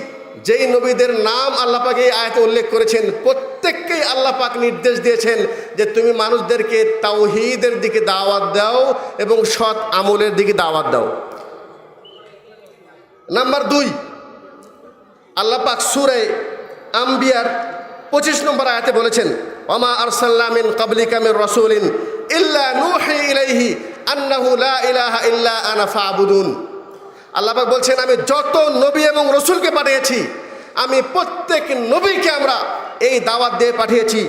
যেই নবীদের নাম আল্লাহ পাক এই আয়াতে উল্লেখ করেছেন, প্রত্যেককেই আল্লাহ পাক নির্দেশ দিয়েছেন যে তুমি মানুষদেরকে তাওহীদের দিকে দাওয়াত দাও এবং সৎ আমলের দিকে দাওয়াত দাও। নাম্বার 2, আল্লাহ পাক সূরা আম্বিয়ার 25 নম্বর আয়াতে বলেছেন ওয়ামা আরসালনা মিন ক্বাবলিকা মির রাসূলিন ইল্লা নূহি ইলাইহি আন্নাহু লা ইলাহা ইল্লা আনা ফাবুদুন। আল্লাহ পাক বলছেন আমি যত নবী এবং রসুলকে পাঠিয়েছি, আমি প্রত্যেক নবীকে আমরা এই দাওয়াত দিয়ে পাঠিয়েছি,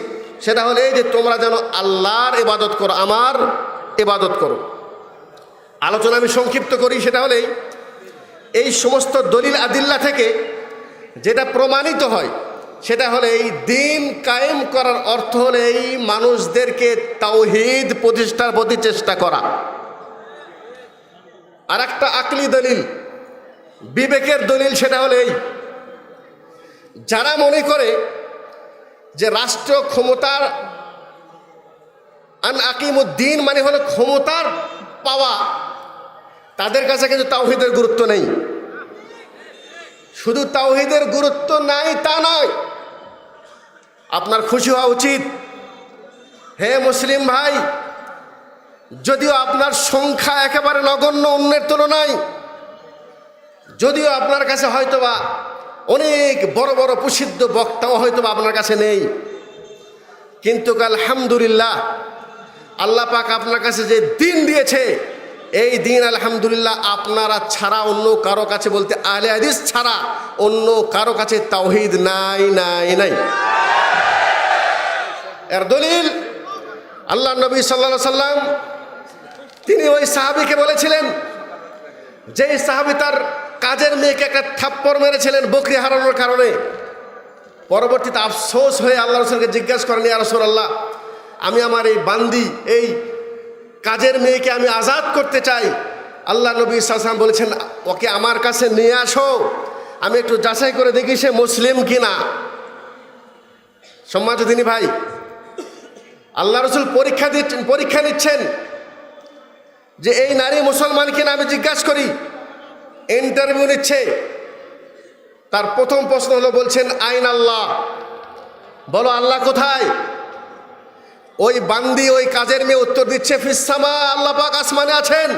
সেটা হলো এই যে তোমরা যেন আল্লাহর ইবাদত করো, আমার ইবাদত করো। আলোচনা আমি সংক্ষিপ্ত করি, সেটা হলেই এই সমস্ত দলিল আদিল্লা থেকে যেটা প্রমাণিত হয় সেটা হলে এই দিন কায়েম করার অর্থ হলে এই মানুষদেরকে তাওহীদ প্রতিষ্ঠার প্রতি চেষ্টা করা। আর একটা আকলি দলিল, বিবেকের দলিল, সেটা হলে এই যারা মনে করে যে রাষ্ট্র ক্ষমতার আন আকিমুদ্দিন মানে হলো ক্ষমতার পাওয়া, তাদের কাছে কিন্তু তাওহীদের গুরুত্ব নেই। শুধু তাওহীদের গুরুত্ব নাই তা নয়, আপনার খুশি হওয়া উচিত। হে মুসলিম ভাই, যদিও আপনার সংখ্যা একেবারে নগণ্য অন্যের তুলনায়, যদিও আপনার কাছে হয়তোবা অনেক বড় বড় প্রসিদ্ধ বক্তাও হয়তোবা আপনার কাছে নেই, কিন্তু আলহামদুলিল্লাহ আল্লাহ পাক আপনার কাছে যে দিন দিয়েছে, এই দিন আলহামদুলিল্লাহ আপনারা ছাড়া অন্য কারো কাছে, বলতে আহলে হাদিস ছাড়া অন্য কারো কাছে তাওহীদ নাই নাই নাই। এর দলিল আল্লাহ নবী সাল্লাল্লাহু আলাইহি সাল্লাম তিনি ওই সাহাবীকে বলেছিলেন, যেই সাহাবী তার কাজের মেয়েকে একটা থাপ্পড় মেরেছিলেন বকরি হারানোর কারণে, পরবর্তীতে আফসোস হয়ে আল্লাহ রাসূলকে জিজ্ঞাসা করেন ইয়া রাসূলুল্লাহ, আমি আমার এই বান্দি, এই কাজের মেয়েকে আমি আজাদ করতে চাই। আল্লাহ নবী সাল্লাল্লাহু আলাইহি ওয়াসাল্লাম বলেছেন ওকে আমার কাছে নিয়ে আসো, আমি একটু যাচাই করে দেখি সে মুসলিম কিনা। সম্মানিত দিনী ভাই, আল্লাহ রাসূল পরীক্ষা নিচ্ছেন যে এই নারী মুসলমান কিনা আমি জিজ্ঞাসা করি, ইন্টারভিউ নিচ্ছে। তার প্রথম প্রশ্ন হলো, বলছেন আইন আল্লাহ, বলো আল্লাহ কোথায়? ওই বান্দি, ওই কাজের মেয়ে উত্তর দিচ্ছে ফিসসামা, আল্লাহ পাক আসমানে আছেন।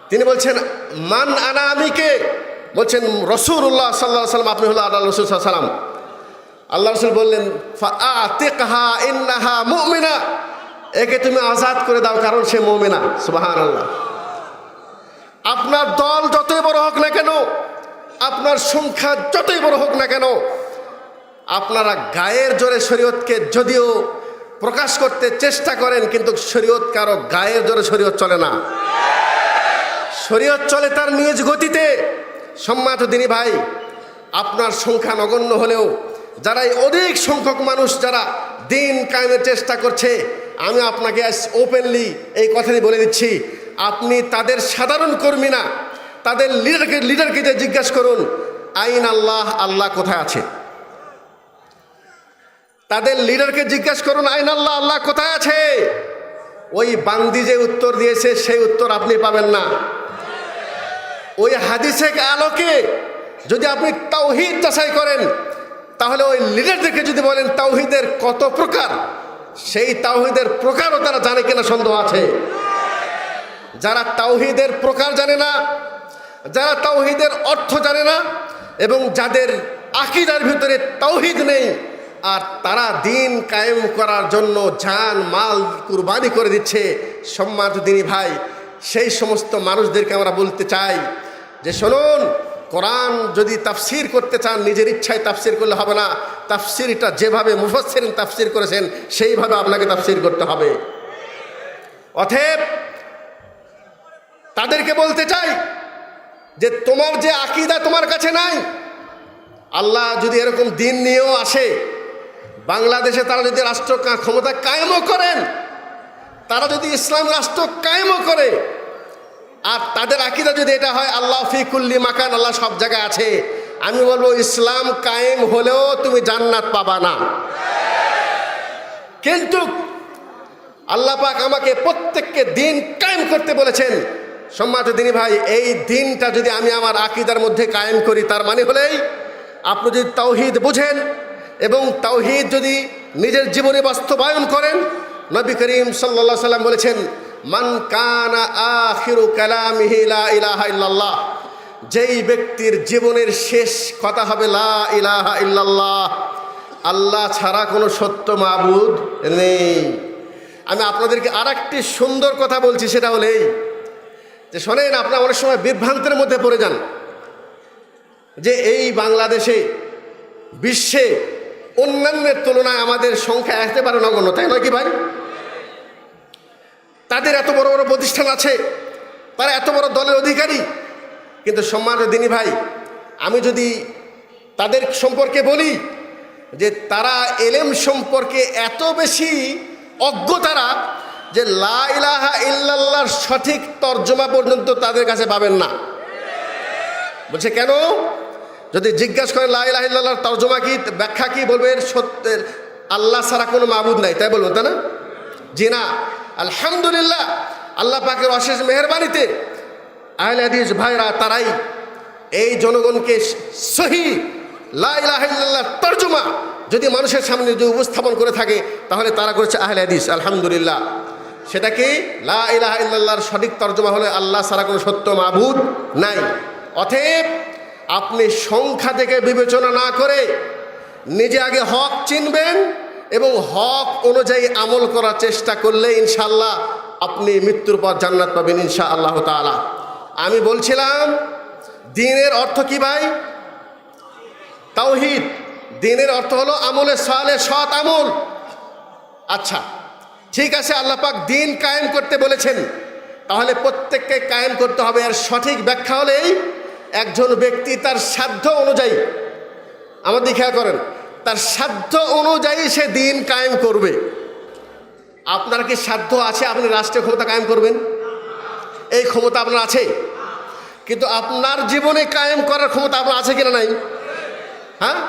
তিনি বলছেন মান আনা, আমি কে? বলছেন রাসূলুল্লাহ সাল্লাল্লাহু আলাইহি ওয়াসাল্লাম, আপনি হলো আল্লাহ রাসূল সাল্লাল্লাহু আলাইহি ওয়াসাল্লাম। আল্লাহ রাসূল বললেন ফাআতিকহা ইন্নাহা মুমিনা, একে তুমি আজাদ করে দাও কারণ সে মুমিনা। সুবহানাল্লাহ। আপনার দল যতই বড় হোক না কেন, আপনার সংখ্যা যতই বড় হোক না কেন, আপনারা গায়ের জোরে শরীয়তকে যদিও প্রকাশ করতে চেষ্টা করেন, কিন্তু শরীয়ত কারো গায়ের জোরে শরীয়ত চলে না। শরীয়ত চলে তার নিজ গতিতে। সম্মানিত দিনী ভাই, আপনার সংখ্যা নগণ্য হলেও যারা এই অধিক সংখ্যক মানুষ যারা দিন কায়েমের চেষ্টা করছে, আমি আপনাকে আজ ওপেনলি এই কথাটি বলে দিচ্ছি, আপনি তাদের সাধারণ কর্মী না, তাদের লিডারকে যে জিজ্ঞাসা করুন আইন আল্লাহ, আল্লাহ কোথায় আছে? তাদের লিডারকে জিজ্ঞাসা করুন আইন আল্লাহ, আল্লাহ কোথায় আছে? ওই বান্দি যে উত্তর দিয়েছে সেই উত্তর আপনি পাবেন না। ওই হাদিসের আলোকে যদি আপনি তাওহীদ যাচাই করেন, তাহলে ওই লিডারদেরকে যদি বলেন তাওহীদের কত প্রকার, সেই তাওহীদের প্রকারও তারা জানে কিনা সন্দেহ আছে। যারা তাওহীদের প্রকার জানে না, যারা তাওহীদের অর্থ জানে না, এবং যাদের আকীদার ভিতরে তাওহীদ নেই, আর তারা দিন কায়েম করার জন্য জান মাল কুরবানি করে দিচ্ছে, সম্মানিত দিনী ভাই, সেই সমস্ত মানুষদেরকে আমরা বলতে চাই যে শুনুন, কোরআন যদি তাফসির করতে চান নিজের ইচ্ছায় তাফসির করলে হবে না। তাফসিরটা যেভাবে মুফাসসিরিন তাফসির করেছেন সেইভাবে আপনাকে তাফসির করতে হবে। অতএব তাদেরকে বলতে চাই যে তোমার যে আকীদা তোমার কাছে নাই, আল্লাহ যদি এরকম দিন নিয়েও আসে, বাংলাদেশে তারা যদি রাষ্ট্র ক্ষমতা কায়েমও করেন, তারা যদি ইসলাম রাষ্ট্র কায়েমও করে, আর তাদের আকীদা যদি এটা হয় আল্লাহ ফি কুল্লি মাকান, আল্লাহ সব জায়গায় আছে, আমি বলবো ইসলাম কায়েম হলেও তুমি জান্নাত পাবা না। কিন্তু আল্লাহ পাক আমাকে প্রত্যেককে দিন কায়েম করতে বলেছেন। সম্মানিত দিনী ভাই, এই দিনটা যদি আমি আমার আকীদার মধ্যে কায়েম করি, তার মানে হলেই আপনি যদি তাওহীদ বুঝেন এবং তাওহীদ যদি নিজের জীবনে বাস্তবায়ন করেন, নবী করিম সাল্লাল্লাহু আলাইহি সাল্লাম বলেছেন, মান কানা আখিরু কালামিহি লা ইলাহা ইল্লাল্লাহ, যেই ব্যক্তির জীবনের শেষ কথা হবে লা ইলাহা ইল্লাল্লাহ, আল্লাহ ছাড়া কোনো সত্য মাবুদ নেই। আমি আপনাদেরকে আরেকটি সুন্দর কথা বলছি, সেটা হলেই যে শোনেন, আপনারা অনেক সময় বিভ্রান্তের মধ্যে পড়ে যান যে এই বাংলাদেশে বিশ্বে অন্যান্যের তুলনায় আমাদের সংখ্যা একেবারে নগণ্য, তাই নয় কি ভাই? তাদের এত বড় বড় প্রতিষ্ঠান আছে, তারা এত বড় দলের অধিকারী, কিন্তু সম্মানিত দিনী ভাই, আমি যদি তাদের সম্পর্কে বলি যে তারা এলেম সম্পর্কে এত বেশি অজ্ঞ, তারা যে লা ইলাহা ইল্লাল্লাহর সঠিক তর্জমা পর্যন্ত তাদের কাছে পাবেন না। বলছে কেন? যদি জিজ্ঞাসা করেন লা ইলাহা ইল্লাল্লাহর তর্জমা কি, ব্যাখ্যা কি, বলবেন সত্যের আল্লাহ ছাড়া কোনো মাবুদ নাই, তাই বলবেন, তাই না? জি না। আলহামদুলিল্লাহ, আল্লাহ পাকের অশেষ মেহেরবানিতে আহলে হাদিস ভাইরা তারাই এই জনগণকে সহি লা ইলাহা ইল্লাল্লাহর তর্জমা যদি মানুষের সামনে যদি উপস্থাপন করে থাকে, তাহলে তারা করেছে আহলে হাদিস। আলহামদুলিল্লাহ, সেটা কি? লা ইলাহা ইল্লাল্লাহর সঠিক তর্জমা হলে আল্লাহ ছাড়া কোনো সত্য মাবুদ নাই। অতএব আপনি সংখ্যা থেকে বিবেচনা না করে নিজে আগে হক চিনবেন এবং হক অনুযায়ী আমল করার চেষ্টা করলে ইনশাআল্লাহ আপনি মৃত্যুর পর জান্নাত পাবেন ইনশাআল্লাহ তাআলা। আমি বলছিলাম দ্বীনের অর্থ কি ভাই? তাওহীদ। দ্বীনের অর্থ হলো আমলে সালেহ, সৎ আমল। আচ্ছা, ঠিক আছে, আল্লাহ পাক দ্বীন কায়েম করতে বলেছেন, তাহলে প্রত্যেককে কায়েম করতে হবে। এর সঠিক ব্যাখ্যা হলেই একজন ব্যক্তি তার সাধ্য অনুযায়ী, আমাদের খেয়াল করেন, তার সাধ্য অনুযায়ী সে দ্বীন কায়েম করবে। আপনার কি সাধ্য আছে আপনি রাষ্ট্রীয় ক্ষমতা কায়েম করবেন? এই ক্ষমতা আপনার আছে, কিন্তু আপনার জীবনে কায়েম করার ক্ষমতা আপনার আছে কিনা নাই? হ্যাঁ,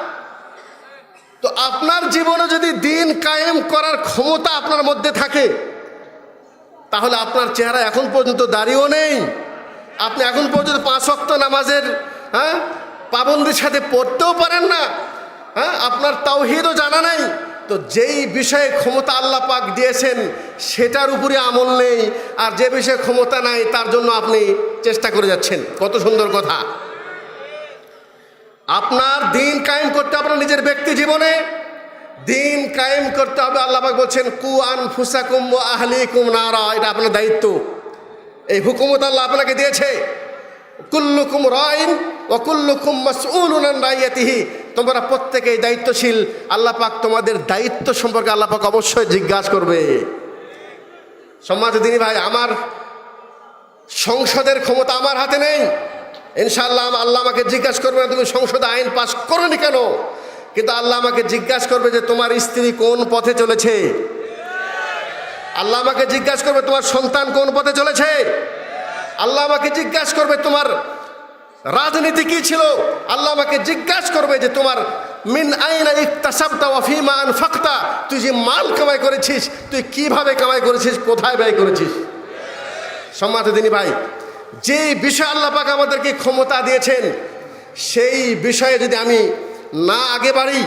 তো আপনার জীবনে যদি দ্বীন কায়েম করার ক্ষমতা আপনার মধ্যে থাকে, তাহলে আপনার চেহারা এখন পর্যন্ত দাঁড়িয়েও নেই, আপনি এখন পর্যন্ত 5 ওয়াক্ত নামাজের পাবন্দির সাথে পড়তেও পারেন না, আপনার তাওহীদও জানা নাই, তো যেই বিষয়ে ক্ষমতা আল্লাহ পাক দিয়েছেন সেটার উপরে আমল নেই, আর যে বিষয়ে ক্ষমতা নাই তার জন্য আপনি চেষ্টা করে যাচ্ছেন। কত সুন্দর কথা! আপনার দ্বীন কায়েম করতে আপনার নিজের ব্যক্তি জীবনে দ্বীন কায়েম করতে হবে। আল্লাহ পাক বলছেন কু আনফুসাকুম ওয়া আহলিকুম নারা, এটা আপনার দায়িত্ব। এই হুকুমত আল্লাহ আপনাকে দিয়েছে, কুল্লুকুম রাইন ওয়া কুল্লুকুম মাসউলুন আন রাইয়াতিহি, তোমরা প্রত্যেকেই দায়িত্বশীল। আল্লাহ পাক তোমাদের দায়িত্ব সম্পর্কে আল্লাহ পাক অবশ্যই জিজ্ঞাসা করবে। সম্মানিত দিনী ভাই, আমার সংসদের ক্ষমতা আমার হাতে নেই, ইনশাআল্লাহ আল্লাহ আমাকে জিজ্ঞাসা করবে না তুমি সংসদে আইন পাস করোনি কেন, কিন্তু আল্লাহ আমাকে জিজ্ঞাসা করবে যে তোমার স্ত্রী কোন পথে চলেছে, আল্লাহ আমাকে জিজ্ঞাসা করবে তোমার সন্তান কোন পথে চলেছে, আল্লাহ আমাকে জিজ্ঞাসা করবে তোমার রাজনীতি কি ছিল, আল্লাহ আমাকে জিজ্ঞাসা করবে যে তোমার মিন আইনা ইকতাসাবতা ওয়া ফিমা আনফাকতা, তুই যে মাল কামাই করেছিস তুই কিভাবে কামাই করেছিস, কোথায় ব্যয় করেছিস। সম্মানিত দিনী ভাই, যে বিষয়ে আল্লাহ পাক আমাদেরকে ক্ষমতা দিয়েছেন সেই বিষয়ে যদি আমি না আগে বাড়ি,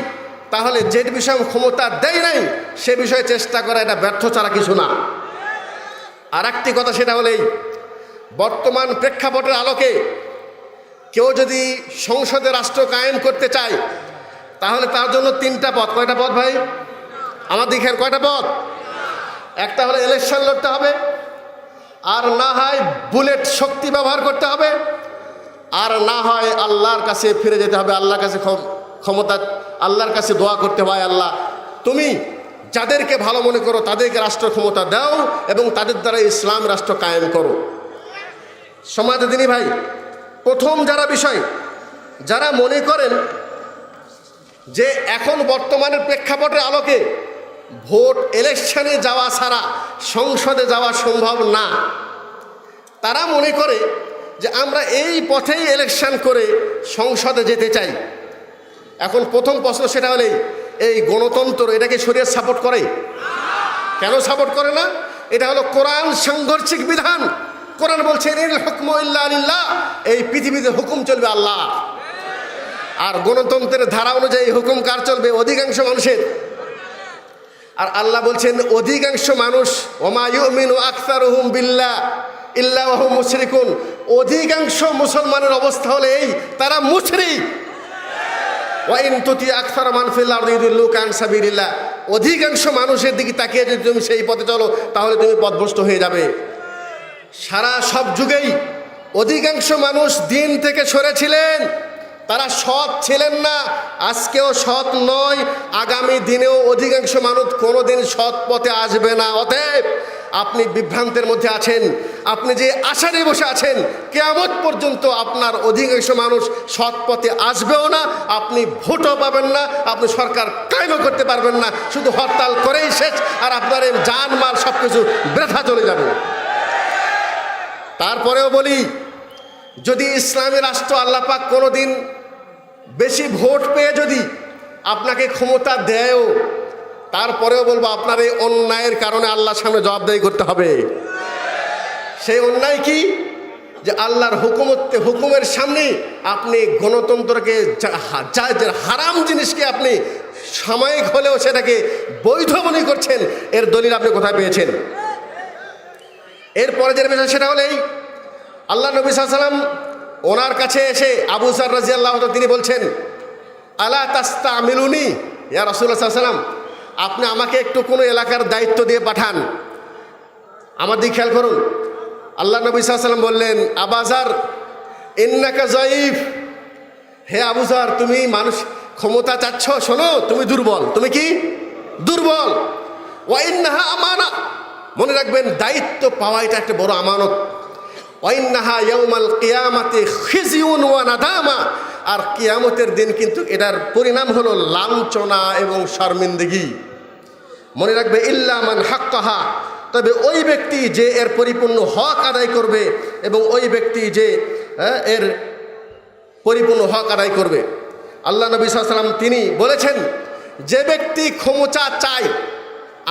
তাহলে যে বিষয়ে ক্ষমতা দেয় নাই সে বিষয়ে চেষ্টা করা এটা ব্যর্থ ছাড়া কিছু না। আর একটি কথা, সেটা হলেই বর্তমান প্রেক্ষাপটের আলোকে কেউ যদি সংসদে রাষ্ট্র কায়েম করতে চায় তাহলে তার জন্য তিনটা পথ। কয়টা পথ ভাই? আমার দিকের কয়টা পথ? একটা হলো ইলেকশন লড়তে হবে, আর না হয় বুলেট শক্তি ব্যবহার করতে হবে, আর না হয় আল্লাহর কাছে ফিরে যেতে হবে, আল্লাহর কাছে ক্ষমতা, আল্লাহর কাছে দোয়া করতে হয়, আল্লাহ তুমি যাদেরকে ভালো মনে করো তাদেরকে রাষ্ট্র ক্ষমতা দাও এবং তাদের দ্বারা ইসলাম রাষ্ট্র কায়েম করো। সমাজে দিনী ভাই, প্রথম বিষয় যারা মনে করেন যে এখন বর্তমানের প্রেক্ষাপটের আলোকে ভোট ইলেকশনে যাওয়া ছাড়া সংসদে যাওয়া সম্ভব না, তারা মনে করে যে আমরা এই পথেই ইলেকশন করে সংসদে যেতে চাই। এখন প্রথম প্রশ্ন সেটা হলেই, এই গণতন্ত্র এটাকে শরীয়ত সাপোর্ট করে? কেন সাপোর্ট করে না? এটা হলো কোরআন সাংঘর্ষিক বিধান। কোরআন বলছে ইনিল হুকমু ইল্লা লিল্লাহ, এই পৃথিবীতে হুকুম চলবে আল্লাহ। আর গণতন্ত্রের ধারা অনুযায়ী হুকুম কার চলবে? অধিকাংশ মানুষের। আর আল্লাহ বলছেন অধিকাংশ মানুষ, ওমা ইউমিনু আকসারুহুম বিল্লাহ ইল্লা ওয়া হুম মুশরিকুন, অধিকাংশ মুসলমানের অবস্থা হলে এই, তারা মুশরিক। ওয়া ইন তুতি আকসার মান ফিল আরদি ইউদিল্লুকা আন সাবিলিল্লাহ, অধিকাংশ মানুষের দিকে তাকিয়ে যদি তুমি সেই পথে চলো তাহলে তুমি পথভ্রষ্ট হয়ে যাবে। সারা সব যুগেই অধিকাংশ মানুষ দিন থেকে সরেছিলেন, তারা সৎ ছিলেন না, আজকেও সৎ নয়, আগামী দিনেও অধিকাংশ মানুষ কোনোদিন সৎ পথে আসবে না। অতএব আপনি বিভ্রান্তের মধ্যে আছেন, আপনি যে আশা নিয়ে বসে আছেন কিয়ামত পর্যন্ত আপনার অধিকাংশ মানুষ সৎ পথে আসবেও না, আপনি ভোটও পাবেন না, আপনি সরকার কায়েমও করতে পারবেন না, শুধু হরতাল করেই শেষ, আর আপনার এই জান মাল সব কিছু বৃথা চলে যাবে। তারপরেও বলি, যদি ইসলামী রাষ্ট্র আল্লাহ পাক কোনোদিন বেশি ভোট পেয়ে যদি আপনাকে ক্ষমতা দেয়ও, তারপরেও বলবো আপনার এই অন্যায়ের কারণে আল্লাহর সামনে জবাবদাহি করতে হবে। সেই অন্যায় কি? যে আল্লাহর হুকুমের সামনে আপনি গণতন্ত্রকে হারাম জিনিসকে আপনি সাময়িক হলেও সেটাকে বৈধ মনে করছেন, এর দলিল আপনি কোথায় পেয়েছেন? এরপরে যে বিষয় সেটা হলেই, আল্লাহ নবী সাল্লাল্লাহু আলাইহি ওয়াসাল্লাম ওনার কাছে এসে আবু যর রাদিয়াল্লাহু তাআলা তিনি বলছেন, আলা তাস্তামিলুনি ইয়া রাসূলুল্লাহ সাল্লাল্লাহু আলাইহি ওয়াসাল্লাম, আপনি আমাকে একটু কোনো এলাকার দায়িত্ব দিয়ে পাঠান। আমার দিকে খেয়াল করুন, আল্লাহ নবী সাল্লাল্লাহু আলাইহি ওয়াসাল্লাম বললেন, আবু যর ইন্নাকা যায়ীফ, হে আবু যর তুমি মানুষ ক্ষমতা চাচ্ছ, শোনো তুমি দুর্বল। তুমি কি? দুর্বল। ওয়া ইন্নাহা আমানা, মনে রাখবেন দায়িত্ব পাওয়া এটা একটা বড় আমানত। ওয়াইন্নাহা ইয়াউমাল কিয়ামাতি খিজিউন ওয়া নাদামা, আর কিয়ামতের দিন কিন্তু এটার পরিণাম হলো লাঞ্ছনা এবং শর্মিন্দগি। মনে রাখবে, ইল্লা মান হাক্কাহা, তবে ওই ব্যক্তি যে এর পরিপূর্ণ হক আদায় করবে এবং ওই ব্যক্তি যে এর পরিপূর্ণ হক আদায় করবে। আল্লাহ নবী সাল্লাল্লাহু আলাইহি ওয়াসাল্লাম তিনি বলেছেন, যে ব্যক্তি ক্ষমতা চায়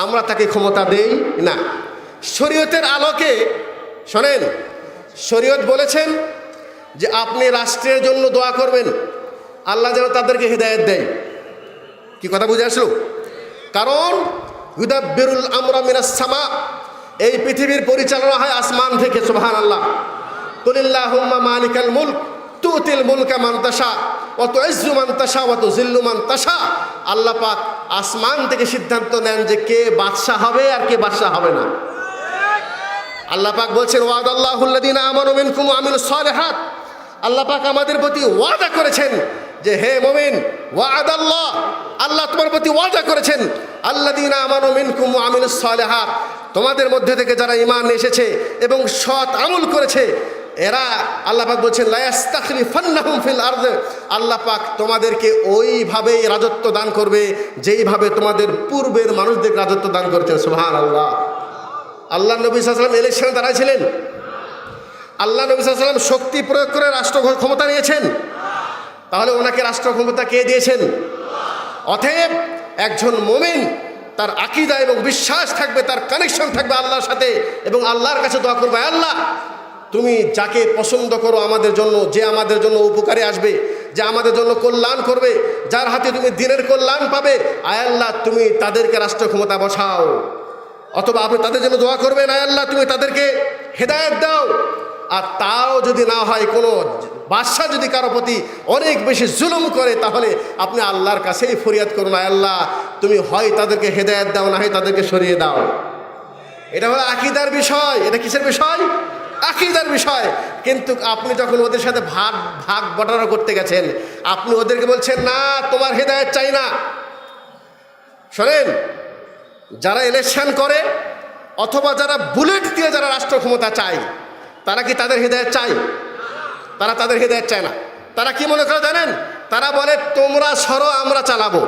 আমরা তাকে ক্ষমতা দেই না। শরীয়তের আলোকে শোনেন, শরীয়ত বলেছেন যে আপনি রাষ্ট্রের জন্য দোয়া করবেন, আল্লাহ যেন তাদেরকে হিদায়াত দেয়। কি কথা বুঝে আসলো? কারণ ইউদাব্বিরুল আমরা মিনাস সামা, এই পৃথিবীর পরিচালনা হয় আসমান থেকে। সুবহানাল্লাহ। কুলিল্লাহুম্মা মালিকাল মুলক তুতিল মুলকা মান তাশা ওয়া তুইজ্জু মান তাশা ওয়া তুযিল্লু মান তাশা। আল্লাহ পাক আসমান থেকে সিদ্ধান্ত নেন যে কে বাদশা হবে আর কে বাদশা হবে না। আল্লাহ পাক বলছেন, ওয়াদাল্লাহুল্লাযীনা আমানু মিনকুম ওয়া আমিলুস সালিহাত, আল্লাহ পাক আমাদের প্রতি ওয়াদা করেছেন যে হে মুমিন, ওয়াদাল্লাহ, আল্লাহ তোমার প্রতি ওয়াদা করেছেন, আল্লাযীনা আমানু মিনকুম ওয়া আমিলুস সালিহাত, তোমাদের মধ্যে থেকে যারা ঈমান এসেছে এবং সৎ আমল করেছে এরা, আল্লাহ পাক বলছেন, লা ইস্তাখলিফান্নাহুম ফিল আরদ, আল্লাহ পাক তোমাদেরকে ওইভাবেই রাজত্ব দান করবে যেইভাবে তোমাদের পূর্বের মানুষদের রাজত্ব দান করেছেন। সুবহানাল্লাহ। আল্লাহ নবী সাল্লাল্লাহু আলাইহি ওয়াসাল্লাম ইলেকশনে দাঁড়াইছিলেন, আল্লাহ নবী সাল্লাল্লাহু আলাইহি ওয়াসাল্লাম শক্তি প্রয়োগ করে রাষ্ট্র ক্ষমতা নিয়েছেন, তাহলে ওনাকে রাষ্ট্র ক্ষমতা কে দিয়েছেন? অতএব একজন মুমিন তার আকীদা এবং বিশ্বাস থাকবে, তার কানেকশন থাকবে আল্লাহর সাথে এবং আল্লাহর কাছে দোয়া করবে, আল্লাহ তুমি যাকে পছন্দ করো আমাদের জন্য, যে আমাদের জন্য উপকারে আসবে, যে আমাদের জন্য কল্যাণ করবে, যার হাতে তুমি দিনের কল্যাণ পাবে, আয় আল্লাহ তুমি তাদেরকে রাষ্ট্র ক্ষমতা বসাও। অথবা আপনি তাদের জন্য দোয়া করবেন, আয় আল্লাহ তুমি তাদেরকে হেদায়েত দাও। আর তাও যদি না হয়, কোনো বাদশা যদি কারো প্রতি অনেক বেশি জুলুম করে, তাহলে আপনি আল্লাহর কাছেই ফরিয়াদ করুন, আয় আল্লাহ তুমি হয় তাদেরকে হেদায়েত দাও, না হয় তাদেরকে সরিয়ে দাও। এটা হলো আকীদার বিষয়। এটা কিসের বিষয়? আকীদার বিষয়। কিন্তু আপনি যখন ওদের সাথে ভাগ বটারা করতে গেছেন, আপনি ওদেরকে বলছেন না তোমার হেদায়েত চাই না। শোনেন, যারা ইলেকশন করে অথবা যারা বুলেট দিয়ে যারা রাষ্ট্র ক্ষমতা চায়, তারা কি তাদের হেদায়েত চায়? তারা তাদের হেদায়েত চায় না। তারা কি মনে করে জানেন? তারা বলে তোমরা সরো, আমরা চালাবো।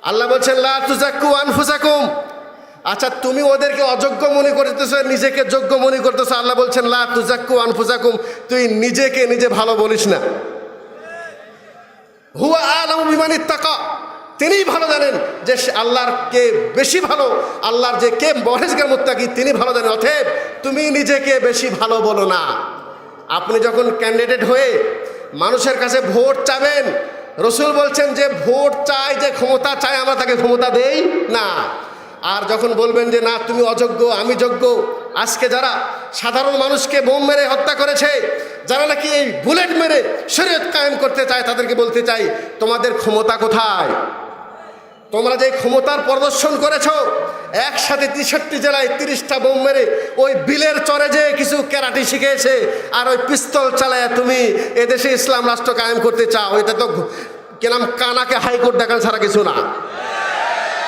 আল্লাহ বলছেন লা তুযাক্কু আনফুসাকুম। আচ্ছা, তুমি ওদেরকে অযোগ্য মনে করতেছো, নিজেকে যোগ্য মনে করতেছো। আল্লাহ বলছেন লা তুযাক্কু আনফুসাকুম, তুই নিজেকে নিজে ভালো বলিস না। হুয়া আ'লামু বিমান ইত্তাকা, তিনিই ভালো জানেন যে আল্লাহর কে বেশি ভালো, আল্লাহর যে কে পরহেজগার মুত্তাকি তিনি ভালো জানেন। অতএব তুমি নিজেকে বেশি ভালো বলো না। আপনি যখন ক্যান্ডিডেট হয়ে মানুষের কাছে ভোট চাবেন, রসুল বলছেন যে ভোট চাই, যে ক্ষমতা চাই, আমরা তাকে ক্ষমতা দেই না। আর যখন বলবেন যে না তুমি অযোগ্য আমি যোগ্য, আজকে যারা সাধারণ মানুষকে বোম মেরে হত্যা করেছে, যারা নাকি এই বুলেট মেরে শরীয়ত কায়েম করতে চায়, তাদেরকে বলতে চাই তোমাদের ক্ষমতা কোথায়? তোমরা যে ক্ষমতার প্রদর্শন করেছ, একসাথে 63 জেলায় 30টা বোম মেরে ওই বিলের চরে যে কিছু ক্যারাটি শিখেছে আর ওই পিস্তল চালায় তুমি এদেশে ইসলাম রাষ্ট্র কায়েম করতে চাও, এটা তো কেনাম কানাকে হাইকোর্ট দেখান ছাড়া কিছু না।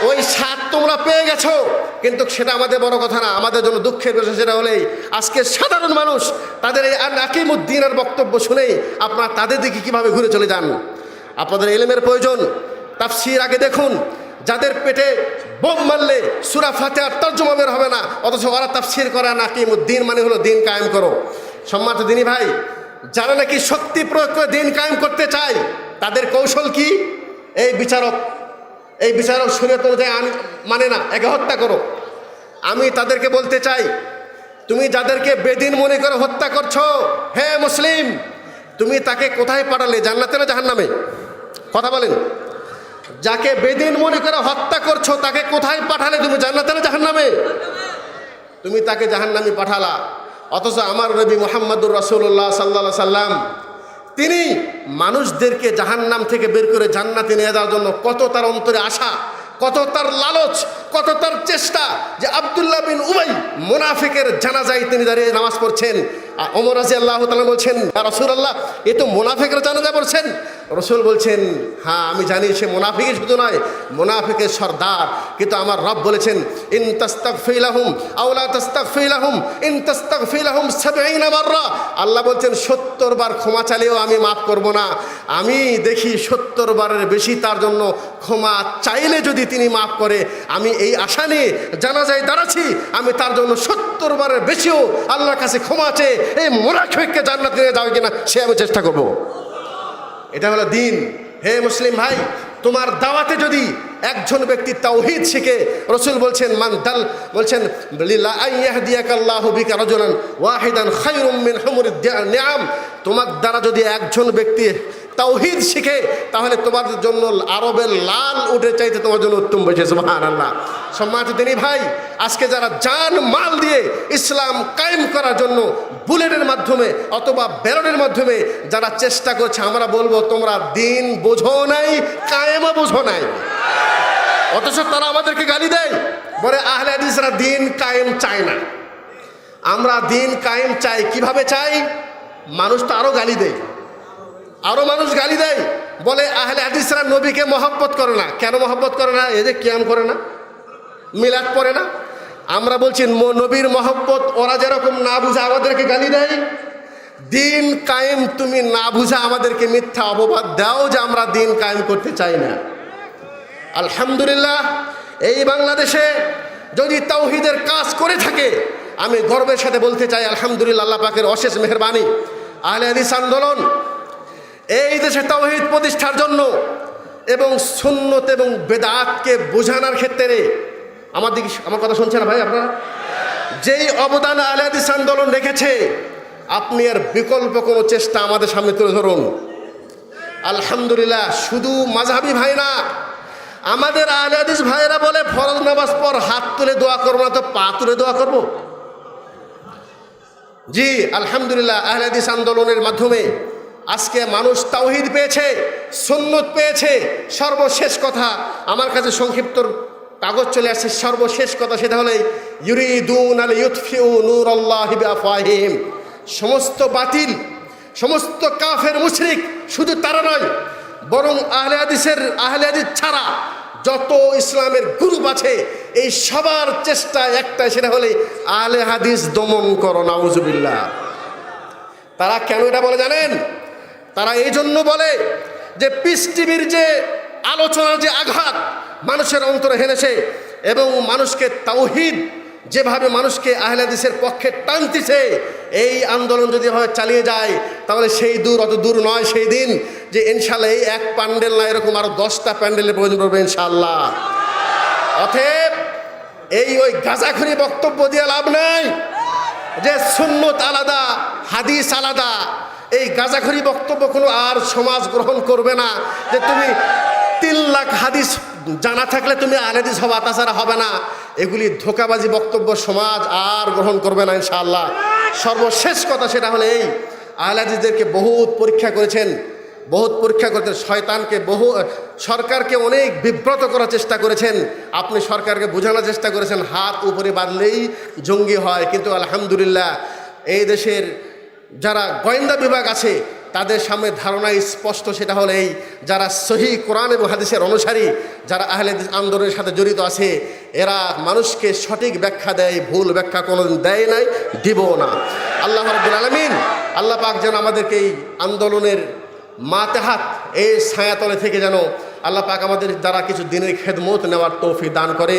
ওই স্বাদ তোমরা পেয়ে গেছো, কিন্তু সেটা আমাদের বড় কথা না। আমাদের জন্য দুঃখের বিষয় সেটা হলেই আজকে সাধারণ মানুষ তাদের এই নাকিমুদ্দিনের বক্তব্য শুনেই আপনারা তাদের দিকে কীভাবে ঘুরে চলে যান। আপনাদের ইলমের প্রয়োজন। তাফসীর আগে দেখুন, যাদের পেটে বোম মারলে সূরা ফাতিহার তর্জমা বের হবে না, অথচ ওরা তাফসীর করে নাকিমুদ্দিন মানে হলো দিন কায়েম করো। সম্মানিত দিনী ভাই, যারা নাকি শক্তি প্রয়োগ করে দিন কায়েম করতে চায়, তাদের কৌশল কি? এই বিচারক শরীয়ত অনুযায়ী মানে না, একে হত্যা করো। আমি তাদেরকে বলতে চাই, তুমি যাদেরকে বেদিন মনে করে হত্যা করছো, হে মুসলিম, তুমি তাকে কোথায় পাঠালে, জান্নাতে না জাহান্নামে? কথা বলেন। যাকে বেদিন মনে করে হত্যা করছো তাকে কোথায় পাঠালে তুমি, জান্নাতে না জাহান্নামে? তুমি তাকে জাহান্নামে পাঠালা। অথচ আমার নবী মুহাম্মদুর রাসূলুল্লাহ সাল্লাল্লাহু আলাইহি সাল্লাম তিনি মানুষদেরকে জাহান্নাম থেকে বের করে জান্নাতে নিয়ে যাওয়ার জন্য কত তার অন্তরে আশা, কত তার লালচ, কত তার চেষ্টা, যে আব্দুল্লাহ বিন উবাই মুনাফিকের জানাজায় তিনি দাঁড়িয়ে নামাজ পড়ছেন। ওমর রাদিয়াল্লাহু তাআলা বলছেন, ইয়া রাসূলুল্লাহ, এ তো মুনাফিকের জানাজা পড়ছেন। রসুল বলছেন, হ্যাঁ আমি জানি সে মুনাফিকই শুধু নয়, মুনাফিকের সর্দার। কিন্তু আমার রব বলেছেন, ইন তাস্তাগফির লাহুম আও লা তাস্তাগফির লাহুম ইন তাস্তাগফির লাহুম 70 মাররা। আল্লাহ বলছেন 70 বার ক্ষমা চাইলেও আমি মাফ করব না। আমি দেখি 70 বারের বেশি তার জন্য ক্ষমা চাইলে যদি তিনি মাফ করে, আমি এই আশা নিয়ে জানাজায় দাঁড়াচ্ছি, আমি তার জন্য 70 বারের বেশিও আল্লাহর কাছে ক্ষমা চেয়ে এই মুনাফিককে জান্নাতে নিয়ে যাবে কিনা সে আমি চেষ্টা করব। এটা হলো দিন। হে মুসলিম ভাই, তোমার দাওয়াতে যদি একজন ব্যক্তি তাওহীদ শিখে, রসুল বলছেন বলছেন লা আইয়াহদিয়াকাল্লাহু বিকা রাজুলান ওয়াহিদান খায়রুম মিন হুমুরিদ নিআম। তোমার দ্বারা যদি একজন ব্যক্তি তাওহীদ শিখে, তাহলে তোমার জন্য আরবের লাল উঠে চাইতে তোমার জন্য উত্তম হয়েছে। সুবহানাল্লাহ। সম্মানিত দিনী ভাই, আজকে যারা জান মাল দিয়ে ইসলাম কায়েম করার জন্য বুলেটের মাধ্যমে অথবা বেরনের মাধ্যমে যারা চেষ্টা করছে, আমরা বলবো তোমরা দিন বোঝো নাই, কায়েমও বোঝো নাই। অথচ তারা আমাদেরকে গালি দেয়, বলে আহলে হাদিসরা দিন কায়েম চায় না। আমরা দিন কায়েম চাই। কিভাবে চাই? মানুষ তো আরো গালি দেয়, আরো মানুষ গালি দেয়, বলে আহলে হাদিসরা নবীকে মহব্বত করে না। কেন মহব্বত করে না? এই যে কিয়াম করে না, মিলাদ পড়ে না। আমরা বলছি নবীর মহব্বত ওরা যেরকম না বুঝা আমাদেরকে গালি দেয়, দিন কায়েম তুমি না বুঝা আমাদেরকে মিথ্যা অপবাদ দাও যে আমরা দিন কায়েম করতে চাই না। আলহামদুলিল্লাহ, এই বাংলাদেশে যদি তাওহীদের কাজ করে থাকে, আমি গর্বের সাথে বলতে চাই আলহামদুলিল্লাহ, আল্লাহ পাকের অশেষ মেহেরবানি। আহলে হাদিস আন্দোলন এই দেশে তাওহীদ প্রতিষ্ঠার জন্য এবং সুন্নত এবং বেদাতকে বোঝানোর ক্ষেত্রে আমার কথা শুনছেন ভাই আপনারা? যেই অবদান আহলে হাদিস আন্দোলন রেখেছে, আপনি এর বিকল্প কোনো চেষ্টা আমাদের সামনে তুলে ধরুন। আলহামদুলিল্লাহ, শুধু মাযহাবি ভাই না, আমাদের আহলে হাদিস ভাইয়েরা বলে ফরজ নামাজ পর হাত তুলে দোয়া করবো না তো পা তুলে দোয়া করব। জি আলহামদুলিল্লাহ, আহলে হাদিস আন্দোলনের মাধ্যমে আজকে মানুষ তাওহীদ পেয়েছে, সুন্নত পেয়েছে। সর্বশেষ কথা আমার কাছে সংক্ষিপ্ত কাগজ চলে আসছে, সর্বশেষ কথা সেটা হলে ইউরিদুন আল ইউতফিউ নূরাল্লাহি বিআফওয়াহিহিম। সমস্ত বাতিল, সমস্ত কাফের মুশরিক, শুধু তারা নয় বরং আহলে হাদিস ছাড়া যত ইসলামের গ্রুপ আছে এই সবার চেষ্টা একটাই, সেটা হলে আহলে হাদিস দমন করো। নাউজুবিল্লাহ। তারা কেন এটা বলে জানেন? তারা এই জন্য বলে যে পিস টিভির যে আলোচনার যে আঘাত মানুষের অন্তরে হেনেছে এবং মানুষকে তাওহীদ যেভাবে মানুষকে আহলে হাদিসের পক্ষে টানতেছে, এই আন্দোলন যদি এভাবে চালিয়ে যায় তাহলে সেই অত দূর নয় সেই দিন যে ইনশাল্লাহ এই এক প্যান্ডেল না, এরকম আরো 10টা প্যান্ডেলের প্রয়োজন পড়বে ইনশাআল্লাহ। অতএব ওই গাঁজাখুরি বক্তব্য দিয়ে লাভ নাই যে সুন্নত আলাদা হাদিস আলাদা। এই গাঁজাখুরি বক্তব্য কোনো আর সমাজ গ্রহণ করবে না যে তুমি 3 লাখ হাদিস জানা থাকলে তুমি আহলে হাদিস হবা, তাছাড়া হবে না। এগুলি ধোঁকাবাজি বক্তব্য সমাজ আর গ্রহণ করবে না ইনশাআল্লাহ। সর্বশেষ কথা সেটা হলে এই আহলে হাদিসদেরকে বহুত পরীক্ষা করেছেন, শয়তানকে সরকারকে অনেক বিব্রত করার চেষ্টা করেছেন। আপনি সরকারকে বোঝানোর চেষ্টা করেছেন হাত উপরে বাঁধলেই জঙ্গি হয়, কিন্তু আলহামদুলিল্লাহ এই দেশের যারা গোয়েন্দা বিভাগ আছে তাদের সামনে ধারণা স্পষ্ট, সেটা হলো যারা সহিহ কোরআন এবং হাদিসের অনুসারী, যারা আহলে হাদিস আন্দোলনের সাথে জড়িত আছে, এরা মানুষকে সঠিক ব্যাখ্যা দেয়, ভুল ব্যাখ্যা কোনোদিন দেয় নাই, দিব না। আল্লাহ রাব্বুল আলামিন, আল্লাহ পাক যেন আমাদেরকে এই আন্দোলনের মাতেহাত এই ছায়াতলে থেকে যেন আল্লাহ পাক আমাদের দ্বারা কিছু দিনের খেদমত নেওয়ার তৌফিক দান করে।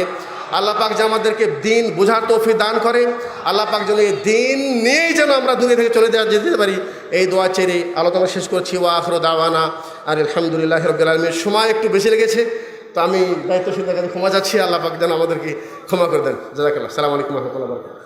আল্লাহ পাক যেন আমাদেরকে দিন বোঝার তৌফিক দান করে। আল্লাহ পাক যেন এই দিন নিয়েই যেন আমরা দুনিয়া থেকে চলে যেতে পারি, এই দোয়া চেয়ে আলোচনা শেষ করছি। ওয়া আখিরু দাওয়ানা আর আলহামদুলিল্লাহি রাব্বিল আলামিন। সময় একটু বেশি লেগেছে তো আমি দায়িত্বশীলতার কাছে ক্ষমা চাচ্ছি। আল্লাহ পাক যেন আমাদেরকে ক্ষমা করে দেন। জাযাকাল্লাহ। আসসালামু আলাইকুম ওয়া রাহমাতুল্লাহি ওয়া বারাকাতুহু।